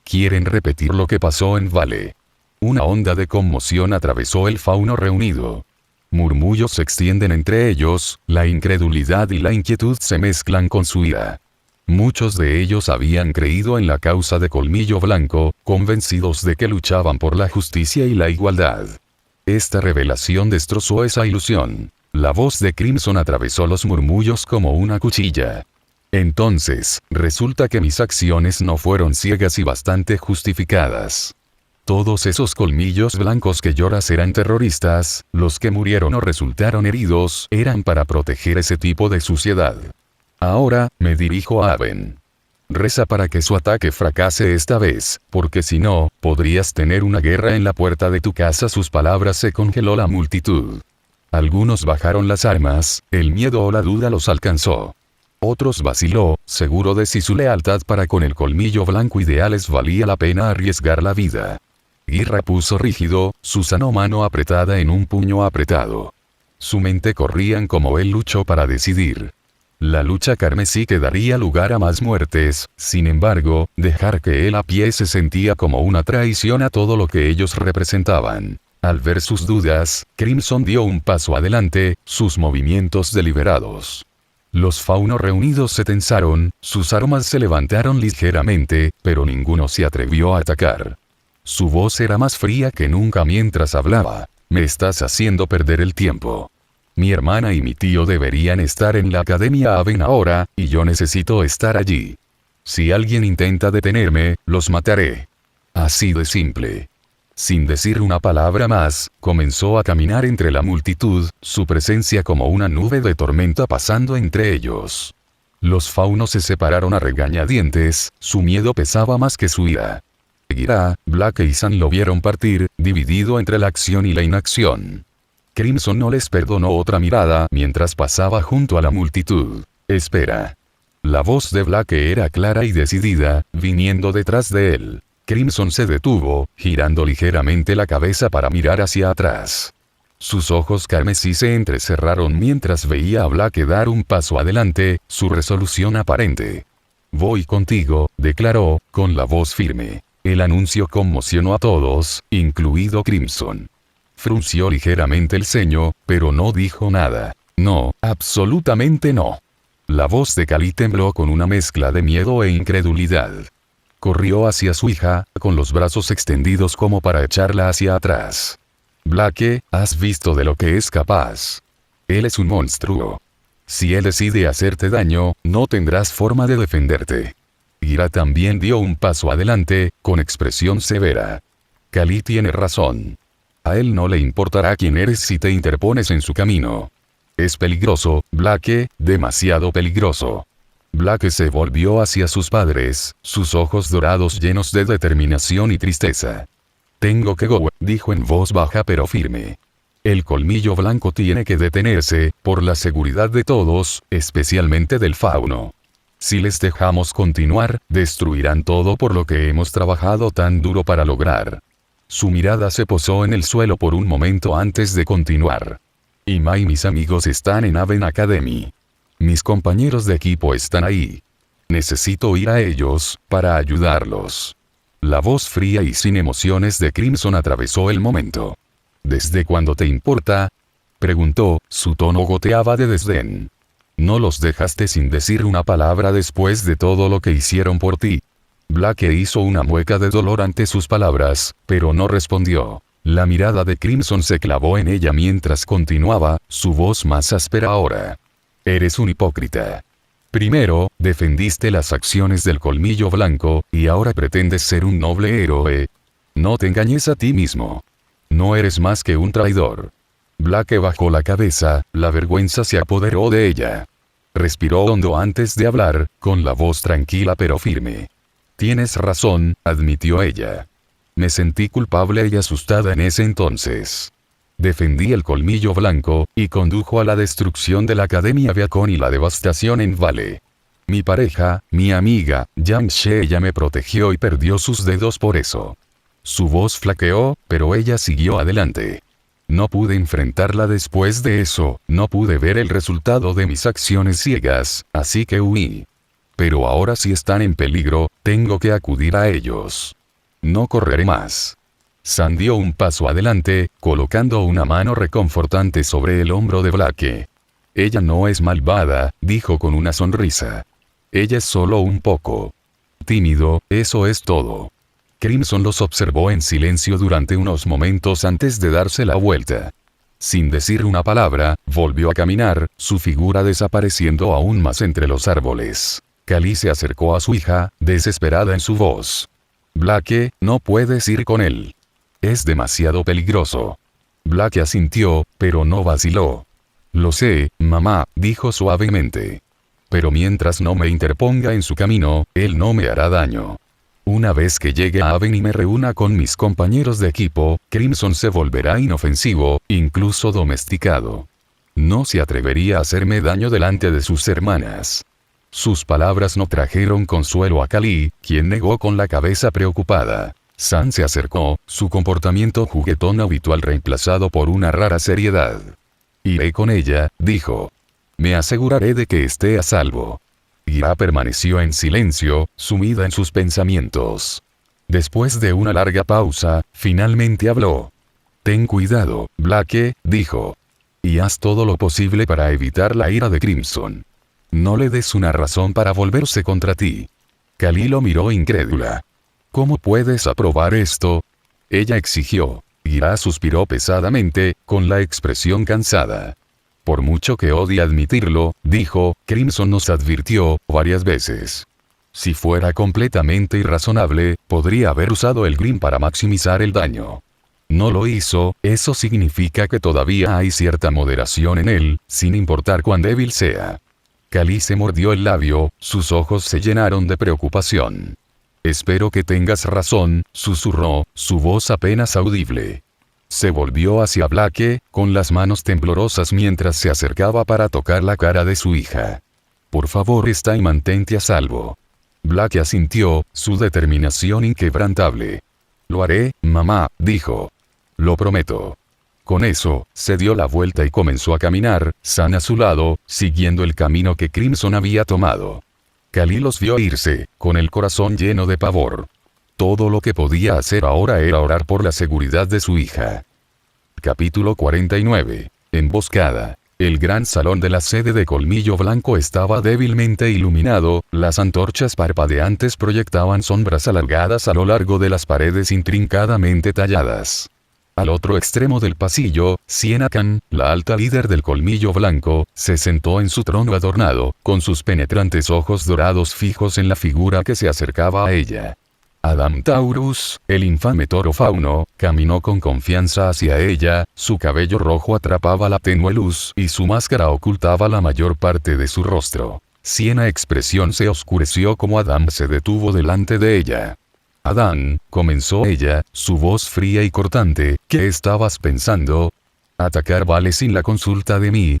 Quieren repetir lo que pasó en Vale. Una onda de conmoción atravesó el fauno reunido. Murmullos se extienden entre ellos, la incredulidad y la inquietud se mezclan con su ira. Muchos de ellos habían creído en la causa de Colmillo Blanco, convencidos de que luchaban por la justicia y la igualdad. Esta revelación destrozó esa ilusión. La voz de Crimson atravesó los murmullos como una cuchilla. Entonces, resulta que mis acciones no fueron ciegas y bastante justificadas. Todos esos colmillos blancos que lloras eran terroristas, los que murieron o resultaron heridos eran para proteger ese tipo de suciedad. Ahora, me dirijo a Aven. Reza para que su ataque fracase esta vez, porque si no, podrías tener una guerra en la puerta de tu casa. Sus palabras se congeló la multitud. Algunos bajaron las armas, el miedo o la duda los alcanzó. Otros vaciló, seguro de si su lealtad para con el colmillo blanco ideales valía la pena arriesgar la vida. Guirra puso rígido, su sano mano apretada en un puño apretado. Su mente corrían como él luchó para decidir. La lucha carmesí que daría lugar a más muertes, sin embargo, dejar que él a pie se sentía como una traición a todo lo que ellos representaban. Al ver sus dudas, Crimson dio un paso adelante, sus movimientos deliberados. Los faunos reunidos se tensaron, sus armas se levantaron ligeramente, pero ninguno se atrevió a atacar. Su voz era más fría que nunca mientras hablaba. Me estás haciendo perder el tiempo. Mi hermana y mi tío deberían estar en la Academia Aven ahora, y yo necesito estar allí. Si alguien intenta detenerme, los mataré. Así de simple. Sin decir una palabra más, comenzó a caminar entre la multitud, su presencia como una nube de tormenta pasando entre ellos. Los faunos se separaron a regañadientes, su miedo pesaba más que su ira. Guira, Black y San lo vieron partir, dividido entre la acción y la inacción. Crimson no les perdonó otra mirada mientras pasaba junto a la multitud. Espera. La voz de Black era clara y decidida, viniendo detrás de él. Crimson se detuvo, girando ligeramente la cabeza para mirar hacia atrás. Sus ojos carmesí se entrecerraron mientras veía a Black dar un paso adelante, su resolución aparente. Voy contigo, declaró, con la voz firme. El anuncio conmocionó a todos, incluido Crimson. Frunció ligeramente el ceño, pero no dijo nada. No, absolutamente no. La voz de Kali tembló con una mezcla de miedo e incredulidad. Corrió hacia su hija, con los brazos extendidos como para echarla hacia atrás. Blake, has visto de lo que es capaz. Él es un monstruo. Si él decide hacerte daño, no tendrás forma de defenderte. Guira también dio un paso adelante, con expresión severa. Kali tiene razón. A él no le importará quién eres si te interpones en su camino. Es peligroso, Blake, demasiado peligroso. Blake se volvió hacia sus padres, sus ojos dorados llenos de determinación y tristeza. Tengo que go, dijo en voz baja pero firme. El colmillo blanco tiene que detenerse, por la seguridad de todos, especialmente del fauno. Si les dejamos continuar, destruirán todo por lo que hemos trabajado tan duro para lograr. Su mirada se posó en el suelo por un momento antes de continuar. Ima y mis amigos están en Aven Academy. Mis compañeros de equipo están ahí. Necesito ir a ellos, para ayudarlos. La voz fría y sin emociones de Crimson atravesó el momento. ¿Desde cuándo te importa? Preguntó, su tono goteaba de desdén. No los dejaste sin decir una palabra después de todo lo que hicieron por ti. Blake hizo una mueca de dolor ante sus palabras, pero no respondió. La mirada de Crimson se clavó en ella mientras continuaba, su voz más áspera ahora. Eres un hipócrita. Primero, defendiste las acciones del colmillo blanco, y ahora pretendes ser un noble héroe. No te engañes a ti mismo. No eres más que un traidor. Blake bajó la cabeza, la vergüenza se apoderó de ella. Respiró hondo antes de hablar, con la voz tranquila pero firme. Tienes razón, admitió ella. Me sentí culpable y asustada en ese entonces. Defendí el colmillo blanco, y condujo a la destrucción de la Academia Beacon y la devastación en Vale. Mi pareja, mi amiga, Yang She, ella me protegió y perdió sus dedos por eso. Su voz flaqueó, pero ella siguió adelante. No pude enfrentarla después de eso, no pude ver el resultado de mis acciones ciegas, así que huí. Pero ahora si están en peligro, tengo que acudir a ellos. No correré más. San dio un paso adelante, colocando una mano reconfortante sobre el hombro de Blake. Ella no es malvada, dijo con una sonrisa. Ella es solo un poco tímido, eso es todo. Crimson los observó en silencio durante unos momentos antes de darse la vuelta. Sin decir una palabra, volvió a caminar, su figura desapareciendo aún más entre los árboles. Kali se acercó a su hija, desesperada en su voz. Blake, no puedes ir con él. Es demasiado peligroso. Blake asintió, pero no vaciló. Lo sé, mamá, dijo suavemente. Pero mientras no me interponga en su camino, él no me hará daño. Una vez que llegue a Haven y me reúna con mis compañeros de equipo, Crimson se volverá inofensivo, incluso domesticado. No se atrevería a hacerme daño delante de sus hermanas. Sus palabras no trajeron consuelo a Kali, quien negó con la cabeza preocupada. San se acercó, su comportamiento juguetón habitual reemplazado por una rara seriedad. Iré con ella, dijo. Me aseguraré de que esté a salvo. Gira permaneció en silencio, sumida en sus pensamientos. Después de una larga pausa, finalmente habló. Ten cuidado, Blake, dijo. Y haz todo lo posible para evitar la ira de Crimson. No le des una razón para volverse contra ti. Kali lo miró incrédula. ¿Cómo puedes aprobar esto? Ella exigió. Gira suspiró pesadamente, con la expresión cansada. Por mucho que odie admitirlo, dijo, Crimson nos advirtió varias veces. Si fuera completamente irrazonable, podría haber usado el Grim para maximizar el daño. No lo hizo, eso significa que todavía hay cierta moderación en él, sin importar cuán débil sea. Kali se mordió el labio, sus ojos se llenaron de preocupación. Espero que tengas razón, susurró, su voz apenas audible. Se volvió hacia Blake, con las manos temblorosas mientras se acercaba para tocar la cara de su hija. Por favor, está y mantente a salvo. Blake asintió, su determinación inquebrantable. Lo haré, mamá, dijo. Lo prometo. Con eso, se dio la vuelta y comenzó a caminar, San a su lado, siguiendo el camino que Crimson había tomado. Kali los vio irse, con el corazón lleno de pavor. Todo lo que podía hacer ahora era orar por la seguridad de su hija. Capítulo 49. Emboscada. El gran salón de la sede de Colmillo Blanco estaba débilmente iluminado, las antorchas parpadeantes proyectaban sombras alargadas a lo largo de las paredes intrincadamente talladas. Al otro extremo del pasillo, Sienna Khan, la alta líder del Colmillo Blanco, se sentó en su trono adornado, con sus penetrantes ojos dorados fijos en la figura que se acercaba a ella. Adam Taurus, el infame toro fauno, caminó con confianza hacia ella, su cabello rojo atrapaba la tenue luz y su máscara ocultaba la mayor parte de su rostro. Siena expresión se oscureció como Adam se detuvo delante de ella. Adán, comenzó ella, su voz fría y cortante, ¿qué estabas pensando? ¿Atacar Vale sin la consulta de mí?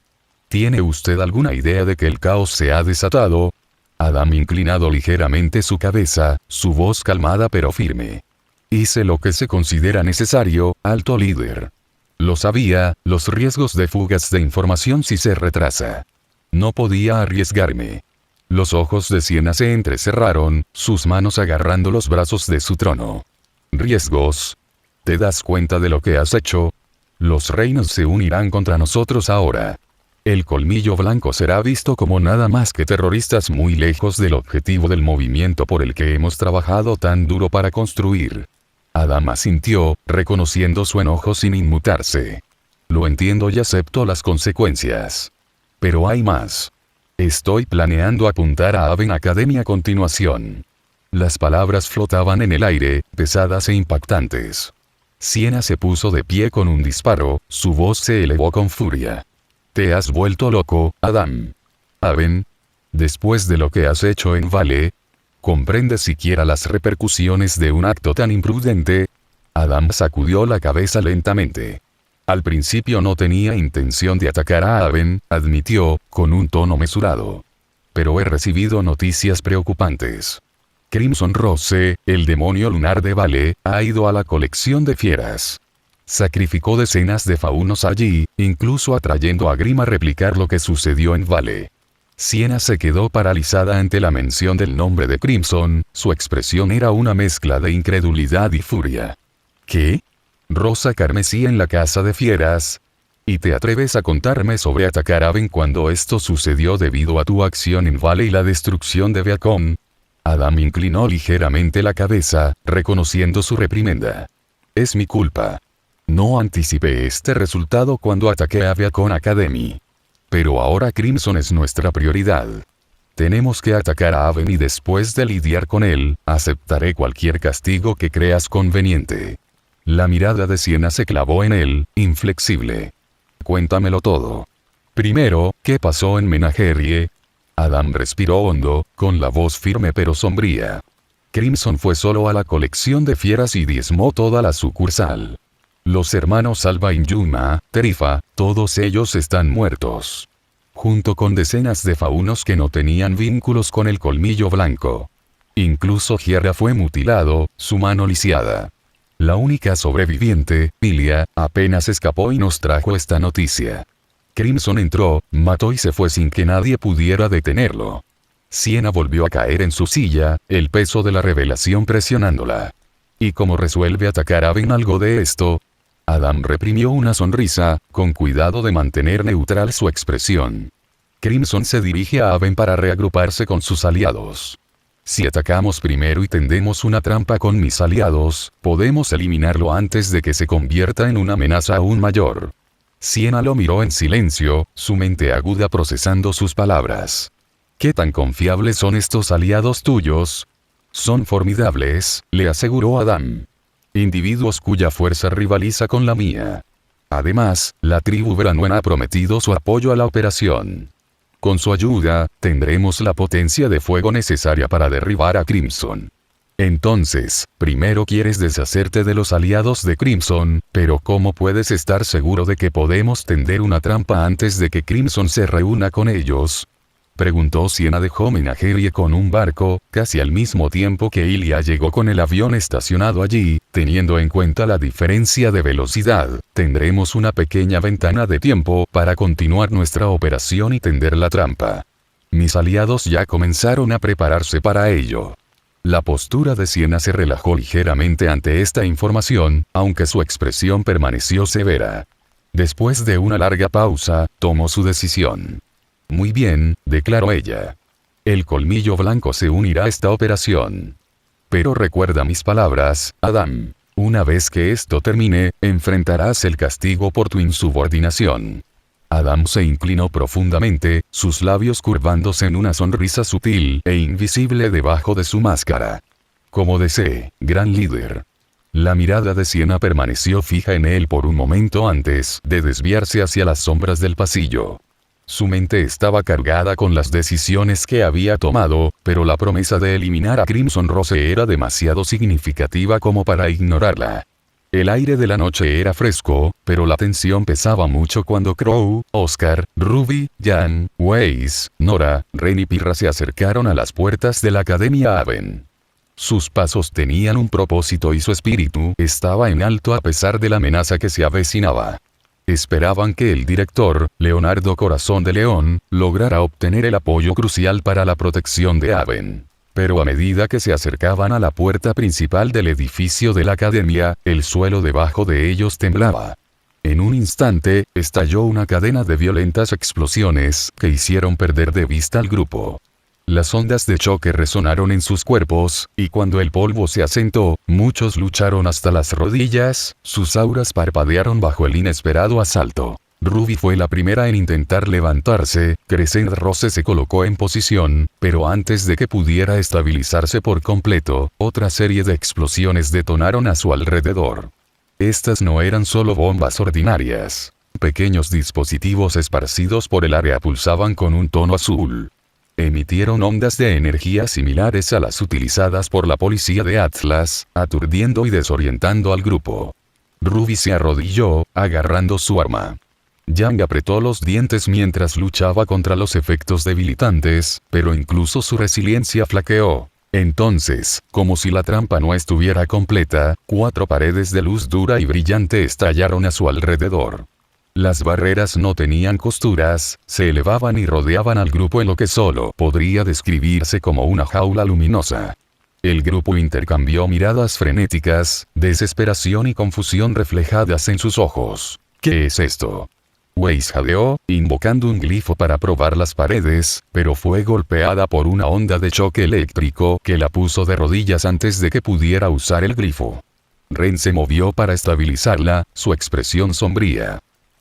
¿Tiene usted alguna idea de que el caos se ha desatado? Adam inclinado ligeramente su cabeza, su voz calmada pero firme. Hice lo que se considera necesario, alto líder. Lo sabía, los riesgos de fugas de información si se retrasa. No podía arriesgarme. Los ojos de Siena se entrecerraron, sus manos agarrando los brazos de su trono. ¿Riesgos? ¿Te das cuenta de lo que has hecho? Los reinos se unirán contra nosotros ahora. El Colmillo Blanco será visto como nada más que terroristas muy lejos del objetivo del movimiento por el que hemos trabajado tan duro para construir. Adam asintió, reconociendo su enojo sin inmutarse. Lo entiendo y acepto las consecuencias. Pero hay más. Estoy planeando apuntar a Haven Academy a continuación. Las palabras flotaban en el aire, pesadas e impactantes. Siena se puso de pie con un disparo, su voz se elevó con furia. Te has vuelto loco, Adam. Haven. Después de lo que has hecho en Vale. ¿Comprendes siquiera las repercusiones de un acto tan imprudente? Adam sacudió la cabeza lentamente. Al principio no tenía intención de atacar a Haven, admitió, con un tono mesurado. Pero he recibido noticias preocupantes. Crimson Rose, el demonio lunar de Vale, ha ido a la colección de fieras. Sacrificó decenas de faunos allí, incluso atrayendo a Grim a replicar lo que sucedió en Vale. Siena se quedó paralizada ante la mención del nombre de Crimson, su expresión era una mezcla de incredulidad y furia. ¿Qué? Rosa carmesí en la casa de fieras. ¿Y te atreves a contarme sobre atacar a Haven cuando esto sucedió debido a tu acción en Vale y la destrucción de Beacon? Adam inclinó ligeramente la cabeza, reconociendo su reprimenda. Es mi culpa. No anticipé este resultado cuando ataqué a Beacon Academy. Pero ahora Crimson es nuestra prioridad. Tenemos que atacar a Haven y después de lidiar con él, aceptaré cualquier castigo que creas conveniente. La mirada de Sienna se clavó en él, inflexible. Cuéntamelo todo. Primero, ¿qué pasó en Menagerie? Adam respiró hondo, con la voz firme pero sombría. Crimson fue solo a la colección de fieras y diezmó toda la sucursal. Los hermanos Alba y Yuma, Terifa, todos ellos están muertos. Junto con decenas de faunos que no tenían vínculos con el colmillo blanco. Incluso Giera fue mutilado, su mano lisiada. La única sobreviviente, Ilia, apenas escapó y nos trajo esta noticia. Crimson entró, mató y se fue sin que nadie pudiera detenerlo. Sienna volvió a caer en su silla, el peso de la revelación presionándola. ¿Y cómo resuelve atacar a Ben algo de esto? Adam reprimió una sonrisa, con cuidado de mantener neutral su expresión. Crimson se dirige a Haven para reagruparse con sus aliados. Si atacamos primero y tendemos una trampa con mis aliados, podemos eliminarlo antes de que se convierta en una amenaza aún mayor. Sienna lo miró en silencio, su mente aguda procesando sus palabras. ¿Qué tan confiables son estos aliados tuyos? Son formidables, le aseguró Adam. Individuos cuya fuerza rivaliza con la mía. Además, la tribu Branwen ha prometido su apoyo a la operación. Con su ayuda, tendremos la potencia de fuego necesaria para derribar a Crimson. Entonces, primero quieres deshacerte de los aliados de Crimson, pero ¿cómo puedes estar seguro de que podemos tender una trampa antes de que Crimson se reúna con ellos? Preguntó Sienna. Dejó Menagerie con un barco, casi al mismo tiempo que Ilia llegó con el avión estacionado allí. Teniendo en cuenta la diferencia de velocidad, tendremos una pequeña ventana de tiempo para continuar nuestra operación y tender la trampa. Mis aliados ya comenzaron a prepararse para ello. La postura de Sienna se relajó ligeramente ante esta información, aunque su expresión permaneció severa. Después de una larga pausa, tomó su decisión. Muy bien, declaró ella. El colmillo blanco se unirá a esta operación. Pero recuerda mis palabras, Adam. Una vez que esto termine, enfrentarás el castigo por tu insubordinación. Adam se inclinó profundamente, sus labios curvándose en una sonrisa sutil e invisible debajo de su máscara. Como desee, gran líder. La mirada de Sienna permaneció fija en él por un momento antes de desviarse hacia las sombras del pasillo. Su mente estaba cargada con las decisiones que había tomado, pero la promesa de eliminar a Crimson Rose era demasiado significativa como para ignorarla. El aire de la noche era fresco, pero la tensión pesaba mucho cuando Crow, Oscar, Ruby, Jan, Weiss, Nora, Ren y Pirra se acercaron a las puertas de la Academia Haven. Sus pasos tenían un propósito y su espíritu estaba en alto a pesar de la amenaza que se avecinaba. Esperaban que el director, Leonardo Corazón de León, lograra obtener el apoyo crucial para la protección de Haven. Pero a medida que se acercaban a la puerta principal del edificio de la academia, el suelo debajo de ellos temblaba. En un instante, estalló una cadena de violentas explosiones que hicieron perder de vista al grupo. Las ondas de choque resonaron en sus cuerpos, y cuando el polvo se asentó, muchos lucharon hasta las rodillas, sus auras parpadearon bajo el inesperado asalto. Ruby fue la primera en intentar levantarse, Crescent Rose se colocó en posición, pero antes de que pudiera estabilizarse por completo, otra serie de explosiones detonaron a su alrededor. Estas no eran solo bombas ordinarias. Pequeños dispositivos esparcidos por el área pulsaban con un tono azul. Emitieron ondas de energía similares a las utilizadas por la policía de Atlas, aturdiendo y desorientando al grupo. Ruby se arrodilló, agarrando su arma. Yang apretó los dientes mientras luchaba contra los efectos debilitantes, pero incluso su resiliencia flaqueó. Entonces, como si la trampa no estuviera completa, 4 paredes de luz dura y brillante estallaron a su alrededor. Las barreras no tenían costuras, se elevaban y rodeaban al grupo en lo que solo podría describirse como una jaula luminosa. El grupo intercambió miradas frenéticas, desesperación y confusión reflejadas en sus ojos. ¿Qué es esto? Weiss jadeó, invocando un glifo para probar las paredes, pero fue golpeada por una onda de choque eléctrico que la puso de rodillas antes de que pudiera usar el glifo. Ren se movió para estabilizarla, su expresión sombría.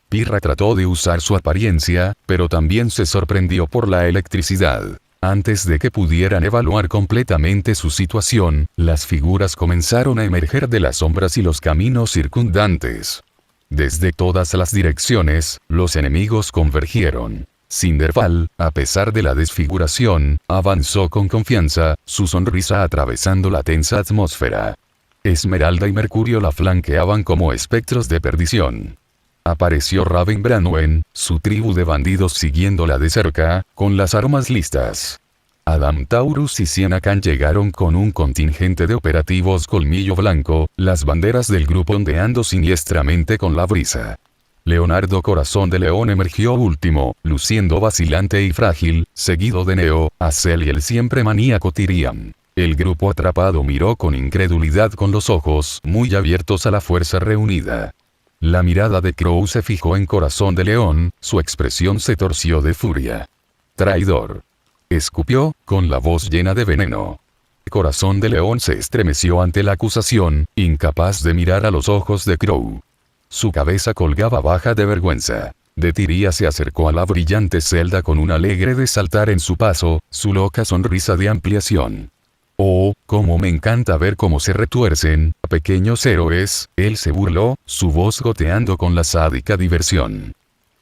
Pirra trató de usar su apariencia, pero también se sorprendió por la electricidad. Antes de que pudieran evaluar completamente su situación, las figuras comenzaron a emerger de las sombras y los caminos circundantes. Desde todas las direcciones, los enemigos convergieron. Cinderfall, a pesar de la desfiguración, avanzó con confianza, su sonrisa atravesando la tensa atmósfera. Esmeralda y Mercurio la flanqueaban como espectros de perdición. Apareció Raven Branwen, su tribu de bandidos siguiéndola de cerca, con las armas listas. Adam Taurus y Siena Khan llegaron con un contingente de operativos Colmillo Blanco, las banderas del grupo ondeando siniestramente con la brisa. Leonardo Corazón de León emergió último, luciendo vacilante y frágil, seguido de Neo, Azel y el siempre maníaco Tyrian. El grupo atrapado miró con incredulidad con los ojos muy abiertos a la fuerza reunida. La mirada de Crow se fijó en Corazón de León, su expresión se torció de furia. «Traidor», escupió, con la voz llena de veneno. Corazón de León se estremeció ante la acusación, incapaz de mirar a los ojos de Crow. Su cabeza colgaba baja de vergüenza. De Tyria se acercó a la brillante celda con un alegre desaltar en su paso, su loca sonrisa de ampliación. «Oh, cómo me encanta ver cómo se retuercen, pequeños héroes», él se burló, su voz goteando con la sádica diversión.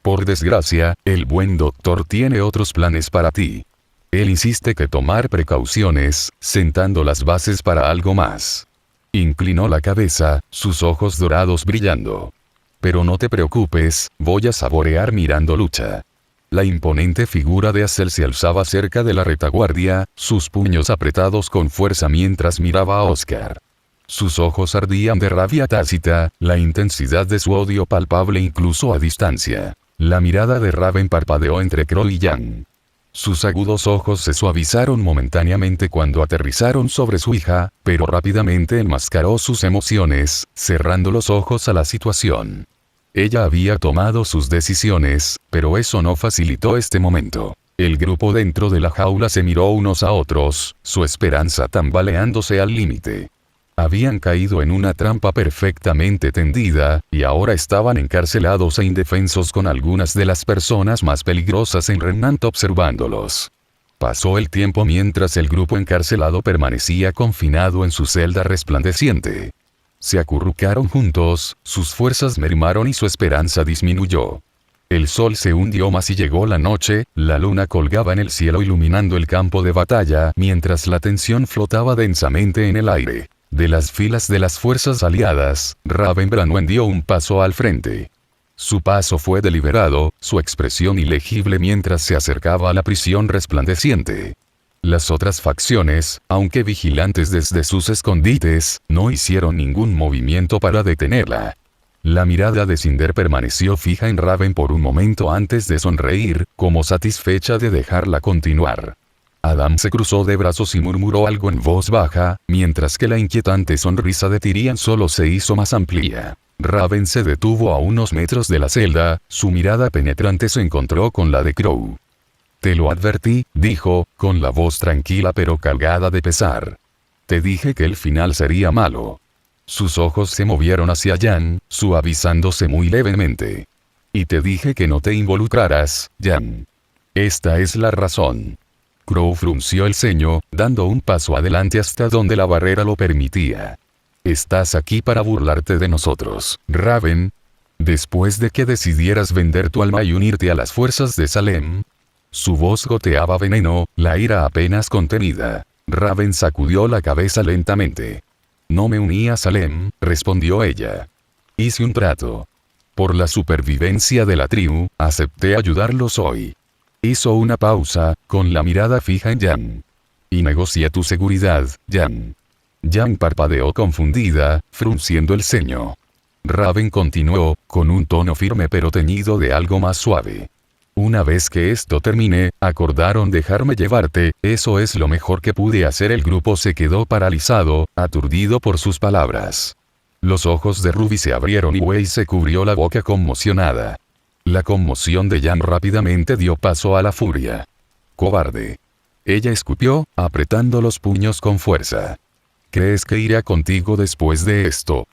«Por desgracia, el buen doctor tiene otros planes para ti. Él insiste que tomar precauciones, sentando las bases para algo más». Inclinó la cabeza, sus ojos dorados brillando. «Pero no te preocupes, voy a saborear mirando lucha». La imponente figura de Azel se alzaba cerca de la retaguardia, sus puños apretados con fuerza mientras miraba a Oscar. Sus ojos ardían de rabia tácita, la intensidad de su odio palpable incluso a distancia. La mirada de Raven parpadeó entre Crow y Jan. Sus agudos ojos se suavizaron momentáneamente cuando aterrizaron sobre su hija, pero rápidamente enmascaró sus emociones, cerrando los ojos a la situación. Ella había tomado sus decisiones, pero eso no facilitó este momento. El grupo dentro de la jaula se miró unos a otros, su esperanza tambaleándose al límite. Habían caído en una trampa perfectamente tendida, y ahora estaban encarcelados e indefensos con algunas de las personas más peligrosas en Remnant observándolos. Pasó el tiempo mientras el grupo encarcelado permanecía confinado en su celda resplandeciente. Se acurrucaron juntos, sus fuerzas mermaron y su esperanza disminuyó. El sol se hundió más y llegó la noche, la luna colgaba en el cielo iluminando el campo de batalla mientras la tensión flotaba densamente en el aire. De las filas de las fuerzas aliadas, Raven Branwen dio un paso al frente. Su paso fue deliberado, su expresión ilegible mientras se acercaba a la prisión resplandeciente. Las otras facciones, aunque vigilantes desde sus escondites, no hicieron ningún movimiento para detenerla. La mirada de Cinder permaneció fija en Raven por un momento antes de sonreír, como satisfecha de dejarla continuar. Adam se cruzó de brazos y murmuró algo en voz baja, mientras que la inquietante sonrisa de Tyrian solo se hizo más amplia. Raven se detuvo a unos metros de la celda, su mirada penetrante se encontró con la de Crow. «Te lo advertí», dijo, con la voz tranquila pero cargada de pesar. «Te dije que el final sería malo». Sus ojos se movieron hacia Jan, suavizándose muy levemente. «Y te dije que no te involucraras, Jan. Esta es la razón». Crow frunció el ceño, dando un paso adelante hasta donde la barrera lo permitía. «Estás aquí para burlarte de nosotros, Raven. Después de que decidieras vender tu alma y unirte a las fuerzas de Salem». Su voz goteaba veneno, la ira apenas contenida. Raven sacudió la cabeza lentamente. «No me uní a Salem», respondió ella. «Hice un trato. Por la supervivencia de la tribu, acepté ayudarlos hoy». Hizo una pausa, con la mirada fija en Jan. «Y negocia tu seguridad, Jan». Jan parpadeó confundida, frunciendo el ceño. Raven continuó, con un tono firme pero teñido de algo más suave. «Una vez que esto termine, acordaron dejarme llevarte, eso es lo mejor que pude hacer». El grupo se quedó paralizado, aturdido por sus palabras. Los ojos de Ruby se abrieron y Wei se cubrió la boca conmocionada. La conmoción de Jan rápidamente dio paso a la furia. «Cobarde». Ella escupió, apretando los puños con fuerza. «¿Crees que irá contigo después de esto?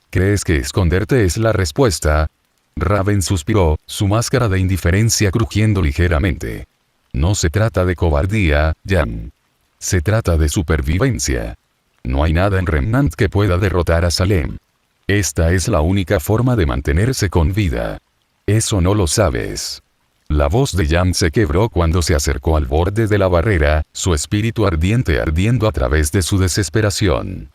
¿Crees que esconderte es la respuesta?» Raven suspiró, su máscara de indiferencia crujiendo ligeramente. «No se trata de cobardía, Jan. Se trata de supervivencia. No hay nada en Remnant que pueda derrotar a Salem. Esta es la única forma de mantenerse con vida. Eso no lo sabes». La voz de Jan se quebró cuando se acercó al borde de la barrera, su espíritu ardiente ardiendo a través de su desesperación.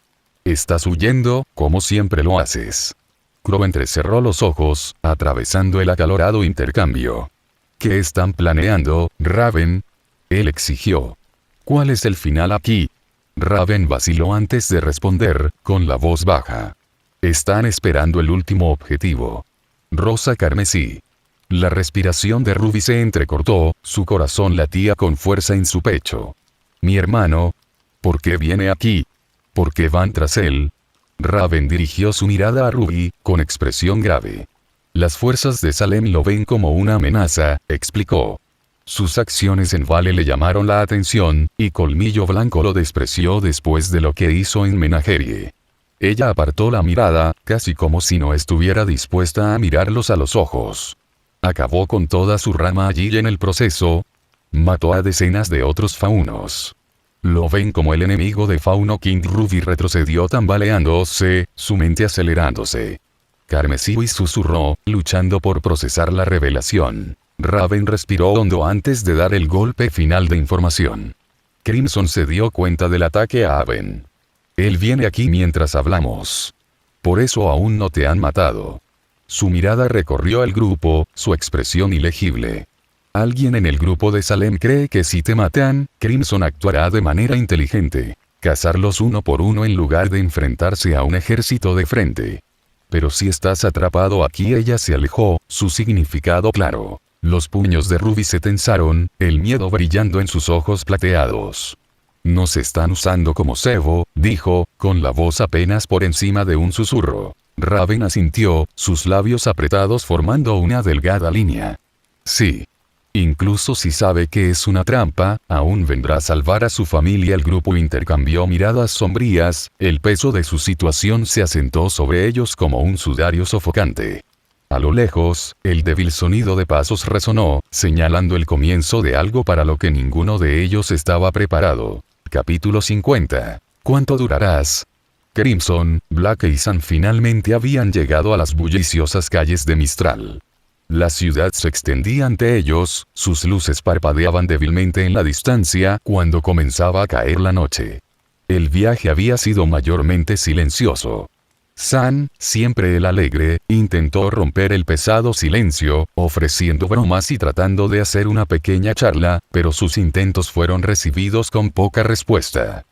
«Estás huyendo, como siempre lo haces». Crow entrecerró los ojos, atravesando el acalorado intercambio. «¿Qué están planeando, Raven?», él exigió. «¿Cuál es el final aquí?». Raven vaciló antes de responder, con la voz baja. «Están esperando el último objetivo. Rosa carmesí». La respiración de Ruby se entrecortó, su corazón latía con fuerza en su pecho. «Mi hermano. ¿Por qué viene aquí? ¿Por qué van tras él?». Raven dirigió su mirada a Ruby, con expresión grave. «Las fuerzas de Salem lo ven como una amenaza», explicó. Sus acciones en Vale le llamaron la atención, y Colmillo Blanco lo despreció después de lo que hizo en Menagerie. Ella apartó la mirada, casi como si no estuviera dispuesta a mirarlos a los ojos. Acabó con toda su rama allí y en el proceso mató a decenas de otros faunos. Lo ven como el enemigo de Fauno King. Ruby retrocedió tambaleándose, su mente acelerándose. Carmesí susurró, luchando por procesar la revelación. Raven respiró hondo antes de dar el golpe final de información. Crimson se dio cuenta del ataque a Aven. «Él viene aquí mientras hablamos. Por eso aún no te han matado». Su mirada recorrió el grupo, su expresión ilegible. «Alguien en el grupo de Salem cree que si te matan, Crimson actuará de manera inteligente. Cazarlos uno por uno en lugar de enfrentarse a un ejército de frente. Pero si estás atrapado aquí». Ella se alejó, su significado claro. Los puños de Ruby se tensaron, el miedo brillando en sus ojos plateados. «Nos están usando como cebo», dijo, con la voz apenas por encima de un susurro. Raven asintió, sus labios apretados formando una delgada línea. «Sí. Incluso si sabe que es una trampa, aún vendrá a salvar a su familia». El grupo intercambió miradas sombrías, el peso de su situación se asentó sobre ellos como un sudario sofocante. A lo lejos, el débil sonido de pasos resonó, señalando el comienzo de algo para lo que ninguno de ellos estaba preparado. Capítulo 50. «¿Cuánto durarás?». Crimson, Black y Sun finalmente habían llegado a las bulliciosas calles de Mistral. La ciudad se extendía ante ellos, sus luces parpadeaban débilmente en la distancia cuando comenzaba a caer la noche. El viaje había sido mayormente silencioso. Sun, siempre el alegre, intentó romper el pesado silencio, ofreciendo bromas y tratando de hacer una pequeña charla, pero sus intentos fueron recibidos con poca respuesta.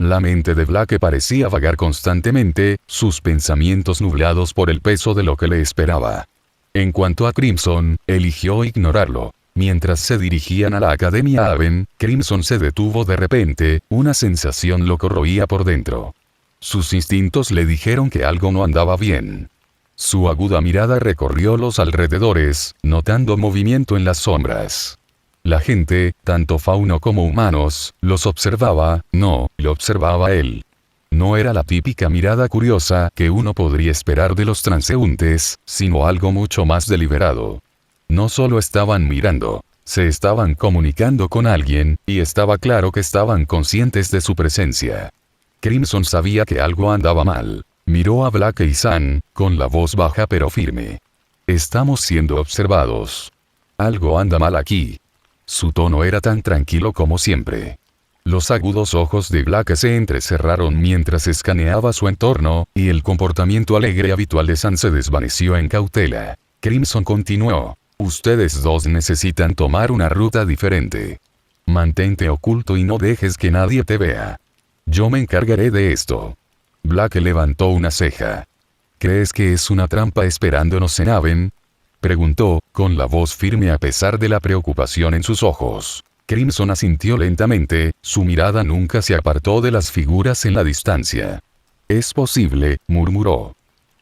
La mente de Black parecía vagar constantemente, sus pensamientos nublados por el peso de lo que le esperaba. En cuanto a Crimson, eligió ignorarlo. Mientras se dirigían a la Academia Aven, Crimson se detuvo de repente, una sensación lo corroía por dentro. Sus instintos le dijeron que algo no andaba bien. Su aguda mirada recorrió los alrededores, notando movimiento en las sombras. La gente, tanto fauno como humanos, los observaba, no, lo observaba él. No era la típica mirada curiosa que uno podría esperar de los transeúntes, sino algo mucho más deliberado. No solo estaban mirando, se estaban comunicando con alguien, y estaba claro que estaban conscientes de su presencia. Crimson sabía que algo andaba mal. Miró a Black y Sun, con la voz baja pero firme. «Estamos siendo observados. Algo anda mal aquí». Su tono era tan tranquilo como siempre. Los agudos ojos de Black se entrecerraron mientras escaneaba su entorno, y el comportamiento alegre habitual de Sun se desvaneció en cautela. Crimson continuó. «Ustedes dos necesitan tomar una ruta diferente. Mantente oculto y no dejes que nadie te vea. Yo me encargaré de esto». Black levantó una ceja. «¿Crees que es una trampa esperándonos en Aven?», preguntó, con la voz firme a pesar de la preocupación en sus ojos. Crimson asintió lentamente, su mirada nunca se apartó de las figuras en la distancia. «Es posible», murmuró.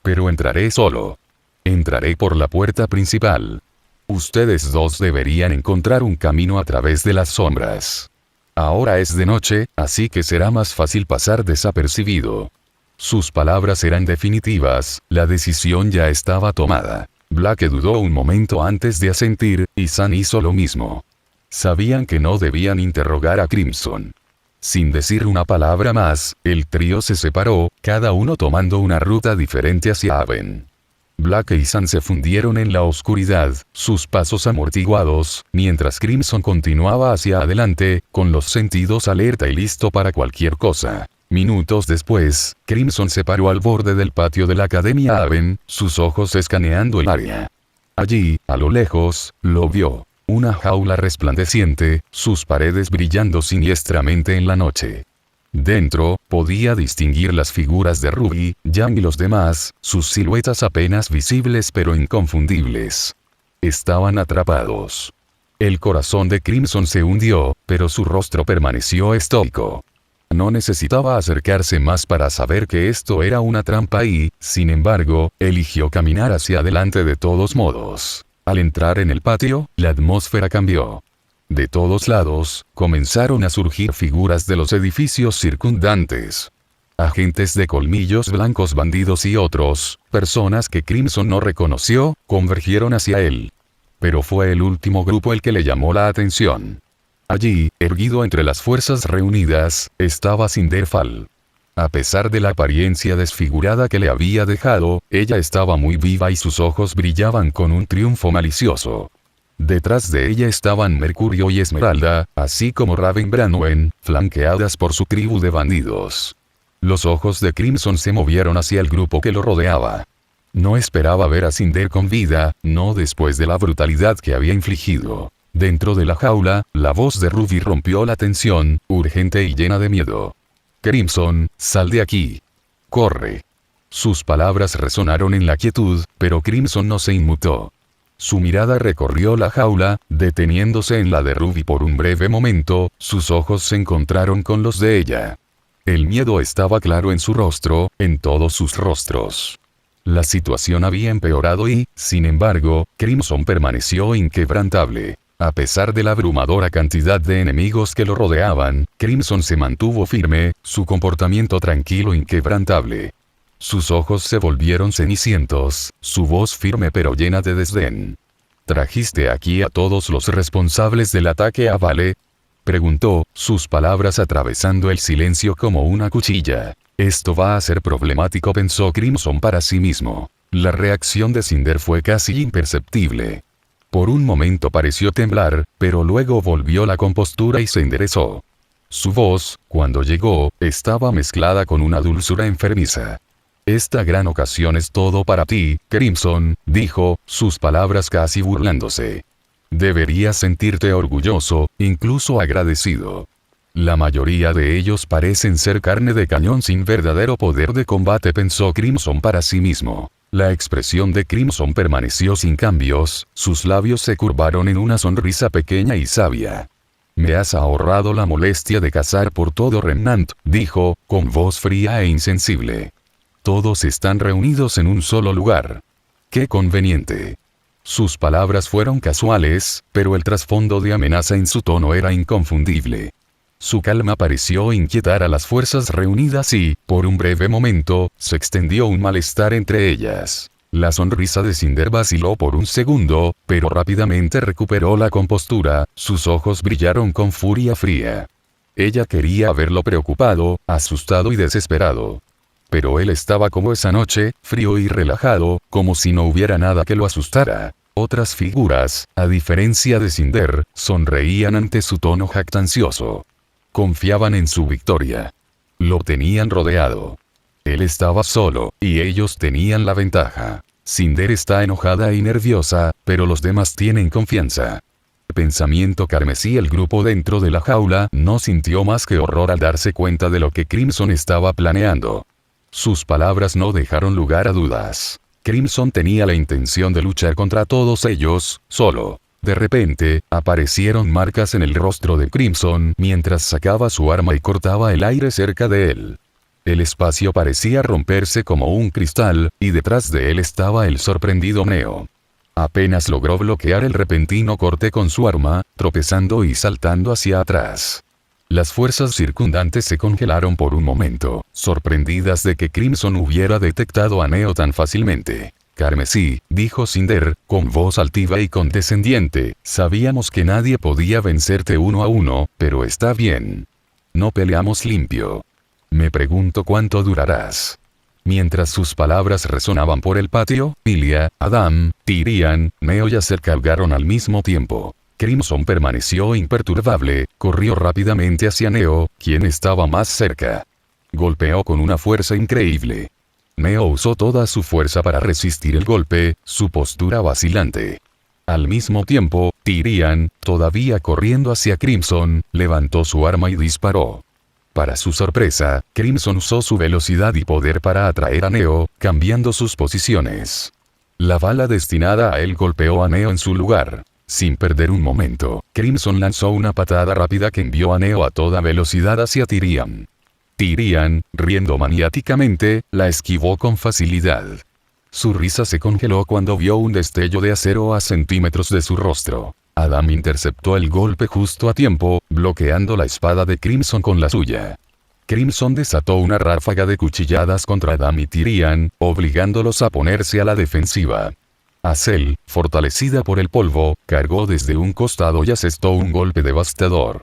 «Pero entraré solo. Entraré por la puerta principal». Ustedes dos deberían encontrar un camino a través de las sombras. Ahora es de noche, así que será más fácil pasar desapercibido. Sus palabras eran definitivas, la decisión ya estaba tomada. Black dudó un momento antes de asentir, y San hizo lo mismo. Sabían que no debían interrogar a Crimson. Sin decir una palabra más, el trío se separó, cada uno tomando una ruta diferente hacia Haven. Black y San se fundieron en la oscuridad, sus pasos amortiguados, mientras Crimson continuaba hacia adelante, con los sentidos alerta y listo para cualquier cosa. Minutos después, Crimson se paró al borde del patio de la Academia Haven, sus ojos escaneando el área. Allí, a lo lejos, lo vio. Una jaula resplandeciente, sus paredes brillando siniestramente en la noche. Dentro, podía distinguir las figuras de Ruby, Yang y los demás, sus siluetas apenas visibles pero inconfundibles. Estaban atrapados. El corazón de Crimson se hundió, pero su rostro permaneció estoico. No necesitaba acercarse más para saber que esto era una trampa y, sin embargo, eligió caminar hacia adelante de todos modos. Al entrar en el patio, la atmósfera cambió. De todos lados, comenzaron a surgir figuras de los edificios circundantes. Agentes de colmillos blancos, bandidos y otros, personas que Crimson no reconoció, convergieron hacia él. Pero fue el último grupo el que le llamó la atención. Allí, erguido entre las fuerzas reunidas, estaba Cinderfall. A pesar de la apariencia desfigurada que le había dejado, ella estaba muy viva y sus ojos brillaban con un triunfo malicioso. Detrás de ella estaban Mercurio y Esmeralda, así como Raven Branwen, flanqueadas por su tribu de bandidos. Los ojos de Crimson se movieron hacia el grupo que lo rodeaba. No esperaba ver a Cinder con vida, no después de la brutalidad que había infligido. Dentro de la jaula, la voz de Ruby rompió la tensión, urgente y llena de miedo. Crimson, sal de aquí. Corre. Sus palabras resonaron en la quietud, pero Crimson no se inmutó. Su mirada recorrió la jaula, deteniéndose en la de Ruby por un breve momento, sus ojos se encontraron con los de ella. El miedo estaba claro en su rostro, en todos sus rostros. La situación había empeorado y, sin embargo, Crimson permaneció inquebrantable. A pesar de la abrumadora cantidad de enemigos que lo rodeaban, Crimson se mantuvo firme, su comportamiento tranquilo e inquebrantable. Sus ojos se volvieron cenicientos, su voz firme pero llena de desdén. ¿Trajiste aquí a todos los responsables del ataque a Vale?, preguntó, sus palabras atravesando el silencio como una cuchilla. Esto va a ser problemático, pensó Crimson para sí mismo. La reacción de Cinder fue casi imperceptible. Por un momento pareció temblar, pero luego volvió la compostura y se enderezó. Su voz, cuando llegó, estaba mezclada con una dulzura enfermiza. Esta gran ocasión es todo para ti, Crimson, dijo, sus palabras casi burlándose. Deberías sentirte orgulloso, incluso agradecido. La mayoría de ellos parecen ser carne de cañón sin verdadero poder de combate, pensó Crimson para sí mismo. La expresión de Crimson permaneció sin cambios, sus labios se curvaron en una sonrisa pequeña y sabia. Me has ahorrado la molestia de cazar por todo Remnant, dijo, con voz fría e insensible. Todos están reunidos en un solo lugar. ¡Qué conveniente! Sus palabras fueron casuales, pero el trasfondo de amenaza en su tono era inconfundible. Su calma pareció inquietar a las fuerzas reunidas y, por un breve momento, se extendió un malestar entre ellas. La sonrisa de Cinder vaciló por un segundo, pero rápidamente recuperó la compostura, sus ojos brillaron con furia fría. Ella quería verlo preocupado, asustado y desesperado. Pero él estaba como esa noche, frío y relajado, como si no hubiera nada que lo asustara. Otras figuras, a diferencia de Cinder, sonreían ante su tono jactancioso. Confiaban en su victoria. Lo tenían rodeado. Él estaba solo, y ellos tenían la ventaja. Cinder está enojada y nerviosa, pero los demás tienen confianza. Pensamiento carmesí. El grupo dentro de la jaula no sintió más que horror al darse cuenta de lo que Crimson estaba planeando. Sus palabras no dejaron lugar a dudas. Crimson tenía la intención de luchar contra todos ellos, solo. De repente, aparecieron marcas en el rostro de Crimson mientras sacaba su arma y cortaba el aire cerca de él. El espacio parecía romperse como un cristal, y detrás de él estaba el sorprendido Neo. Apenas logró bloquear el repentino corte con su arma, tropezando y saltando hacia atrás. Las fuerzas circundantes se congelaron por un momento, sorprendidas de que Crimson hubiera detectado a Neo tan fácilmente. Carmesí, dijo Cinder, con voz altiva y condescendiente, sabíamos que nadie podía vencerte 1 a 1, pero está bien. No peleamos limpio. Me pregunto cuánto durarás. Mientras sus palabras resonaban por el patio, Ilia, Adam, Tyrion, Neo y Acer cargaron al mismo tiempo. Crimson permaneció imperturbable, corrió rápidamente hacia Neo, quien estaba más cerca. Golpeó con una fuerza increíble. Neo usó toda su fuerza para resistir el golpe, su postura vacilante. Al mismo tiempo, Tyrion, todavía corriendo hacia Crimson, levantó su arma y disparó. Para su sorpresa, Crimson usó su velocidad y poder para atraer a Neo, cambiando sus posiciones. La bala destinada a él golpeó a Neo en su lugar. Sin perder un momento, Crimson lanzó una patada rápida que envió a Neo a toda velocidad hacia Tyrion. Tyrion, riendo maniáticamente, la esquivó con facilidad. Su risa se congeló cuando vio un destello de acero a centímetros de su rostro. Adam interceptó el golpe justo a tiempo, bloqueando la espada de Crimson con la suya. Crimson desató una ráfaga de cuchilladas contra Adam y Tyrion, obligándolos a ponerse a la defensiva. Azel, fortalecida por el polvo, cargó desde un costado y asestó un golpe devastador.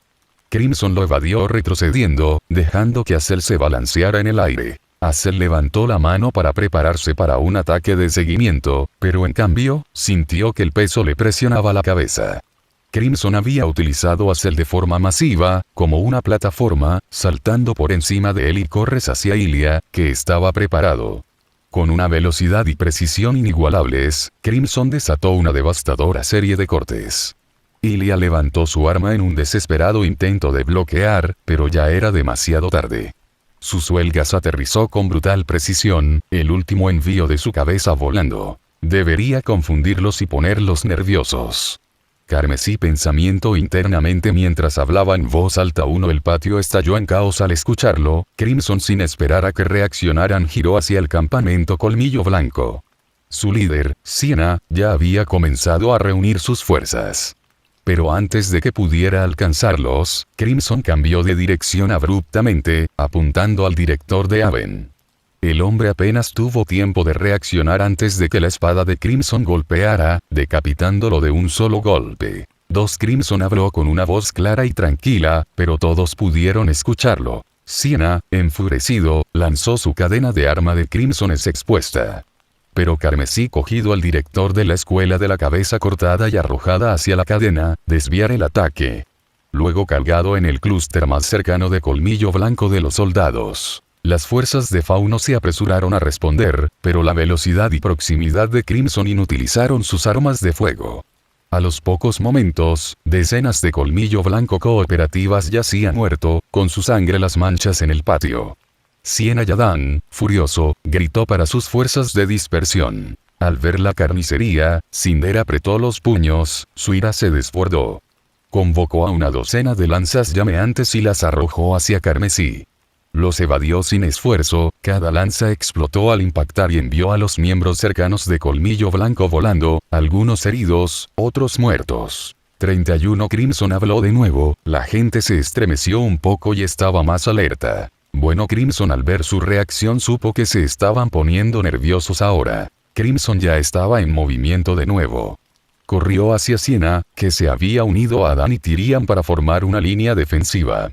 Crimson lo evadió retrocediendo, dejando que Azel se balanceara en el aire. Azel levantó la mano para prepararse para un ataque de seguimiento, pero en cambio, sintió que el peso le presionaba la cabeza. Crimson había utilizado a Azel de forma masiva, como una plataforma, saltando por encima de él y corres hacia Ilia, que estaba preparado. Con una velocidad y precisión inigualables, Crimson desató una devastadora serie de cortes. Ilia levantó su arma en un desesperado intento de bloquear, pero ya era demasiado tarde. Sus huelgas aterrizó con brutal precisión, el último envío de su cabeza volando. Debería confundirlos y ponerlos nerviosos. Carmesí pensamiento internamente mientras hablaba en voz alta. El patio estalló en caos al escucharlo. Crimson, sin esperar a que reaccionaran, giró hacia el campamento Colmillo Blanco. Su líder, Siena, ya había comenzado a reunir sus fuerzas. Pero antes de que pudiera alcanzarlos, Crimson cambió de dirección abruptamente, apuntando al director de Haven. El hombre apenas tuvo tiempo de reaccionar antes de que la espada de Crimson golpeara, decapitándolo de un solo golpe. Crimson habló con una voz clara y tranquila, pero todos pudieron escucharlo. Siena, enfurecido, lanzó su cadena de arma de Crimson es expuesta. Pero Carmesí, cogido al director de la escuela de la cabeza cortada y arrojada hacia la cadena, desviar el ataque. Luego cargado en el clúster más cercano de Colmillo Blanco de los soldados. Las fuerzas de Fauno se apresuraron a responder, pero la velocidad y proximidad de Crimson inutilizaron sus armas de fuego. A los pocos momentos, decenas de Colmillo Blanco cooperativas yacían muerto, con su sangre las manchas en el patio. Siena Yadán, furioso, gritó para sus fuerzas de dispersión. Al ver la carnicería, Cinder apretó los puños, su ira se desbordó. Convocó a una docena de lanzas llameantes y las arrojó hacia Carmesí. Los evadió sin esfuerzo, cada lanza explotó al impactar y envió a los miembros cercanos de Colmillo Blanco volando, algunos heridos, otros muertos. 31 Crimson habló de nuevo, la gente se estremeció un poco y estaba más alerta. Bueno, Crimson al ver su reacción supo que se estaban poniendo nerviosos ahora. Crimson ya estaba en movimiento de nuevo. Corrió hacia Siena, que se había unido a Dan y Tyrion para formar una línea defensiva.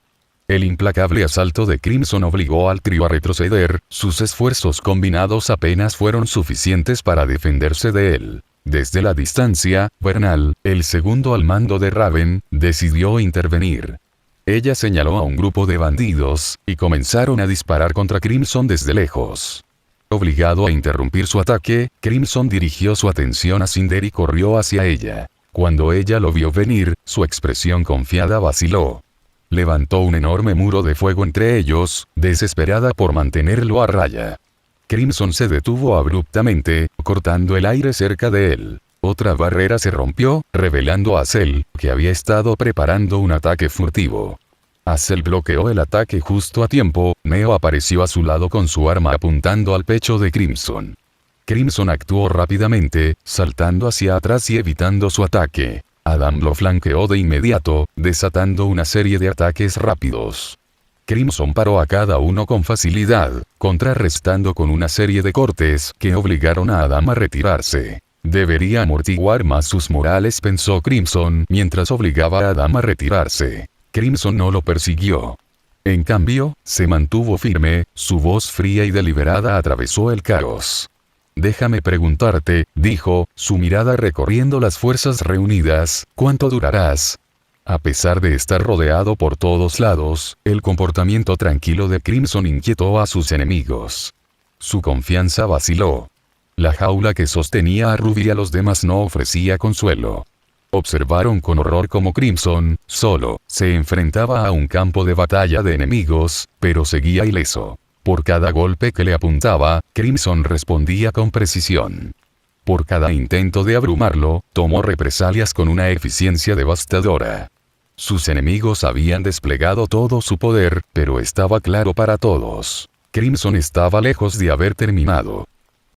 El implacable asalto de Crimson obligó al trío a retroceder, sus esfuerzos combinados apenas fueron suficientes para defenderse de él. Desde la distancia, Bernal, el segundo al mando de Raven, decidió intervenir. Ella señaló a un grupo de bandidos, y comenzaron a disparar contra Crimson desde lejos. Obligado a interrumpir su ataque, Crimson dirigió su atención a Cinder y corrió hacia ella. Cuando ella lo vio venir, su expresión confiada vaciló. Levantó un enorme muro de fuego entre ellos, desesperada por mantenerlo a raya. Crimson se detuvo abruptamente, cortando el aire cerca de él. Otra barrera se rompió, revelando a Azel, que había estado preparando un ataque furtivo. Azel bloqueó el ataque justo a tiempo. Neo apareció a su lado con su arma apuntando al pecho de Crimson. Crimson actuó rápidamente, saltando hacia atrás y evitando su ataque. Adam lo flanqueó de inmediato, desatando una serie de ataques rápidos. Crimson paró a cada uno con facilidad, contrarrestando con una serie de cortes que obligaron a Adam a retirarse. Debería amortiguar más sus morales, pensó Crimson mientras obligaba a Adam a retirarse. Crimson no lo persiguió. En cambio, se mantuvo firme, su voz fría y deliberada atravesó el caos. Déjame preguntarte, dijo, su mirada recorriendo las fuerzas reunidas, ¿cuánto durarás? A pesar de estar rodeado por todos lados, el comportamiento tranquilo de Crimson inquietó a sus enemigos. Su confianza vaciló. La jaula que sostenía a Ruby y a los demás no ofrecía consuelo. Observaron con horror cómo Crimson, solo, se enfrentaba a un campo de batalla de enemigos, pero seguía ileso. Por cada golpe que le apuntaba, Crimson respondía con precisión. Por cada intento de abrumarlo, tomó represalias con una eficiencia devastadora. Sus enemigos habían desplegado todo su poder, pero estaba claro para todos. Crimson estaba lejos de haber terminado.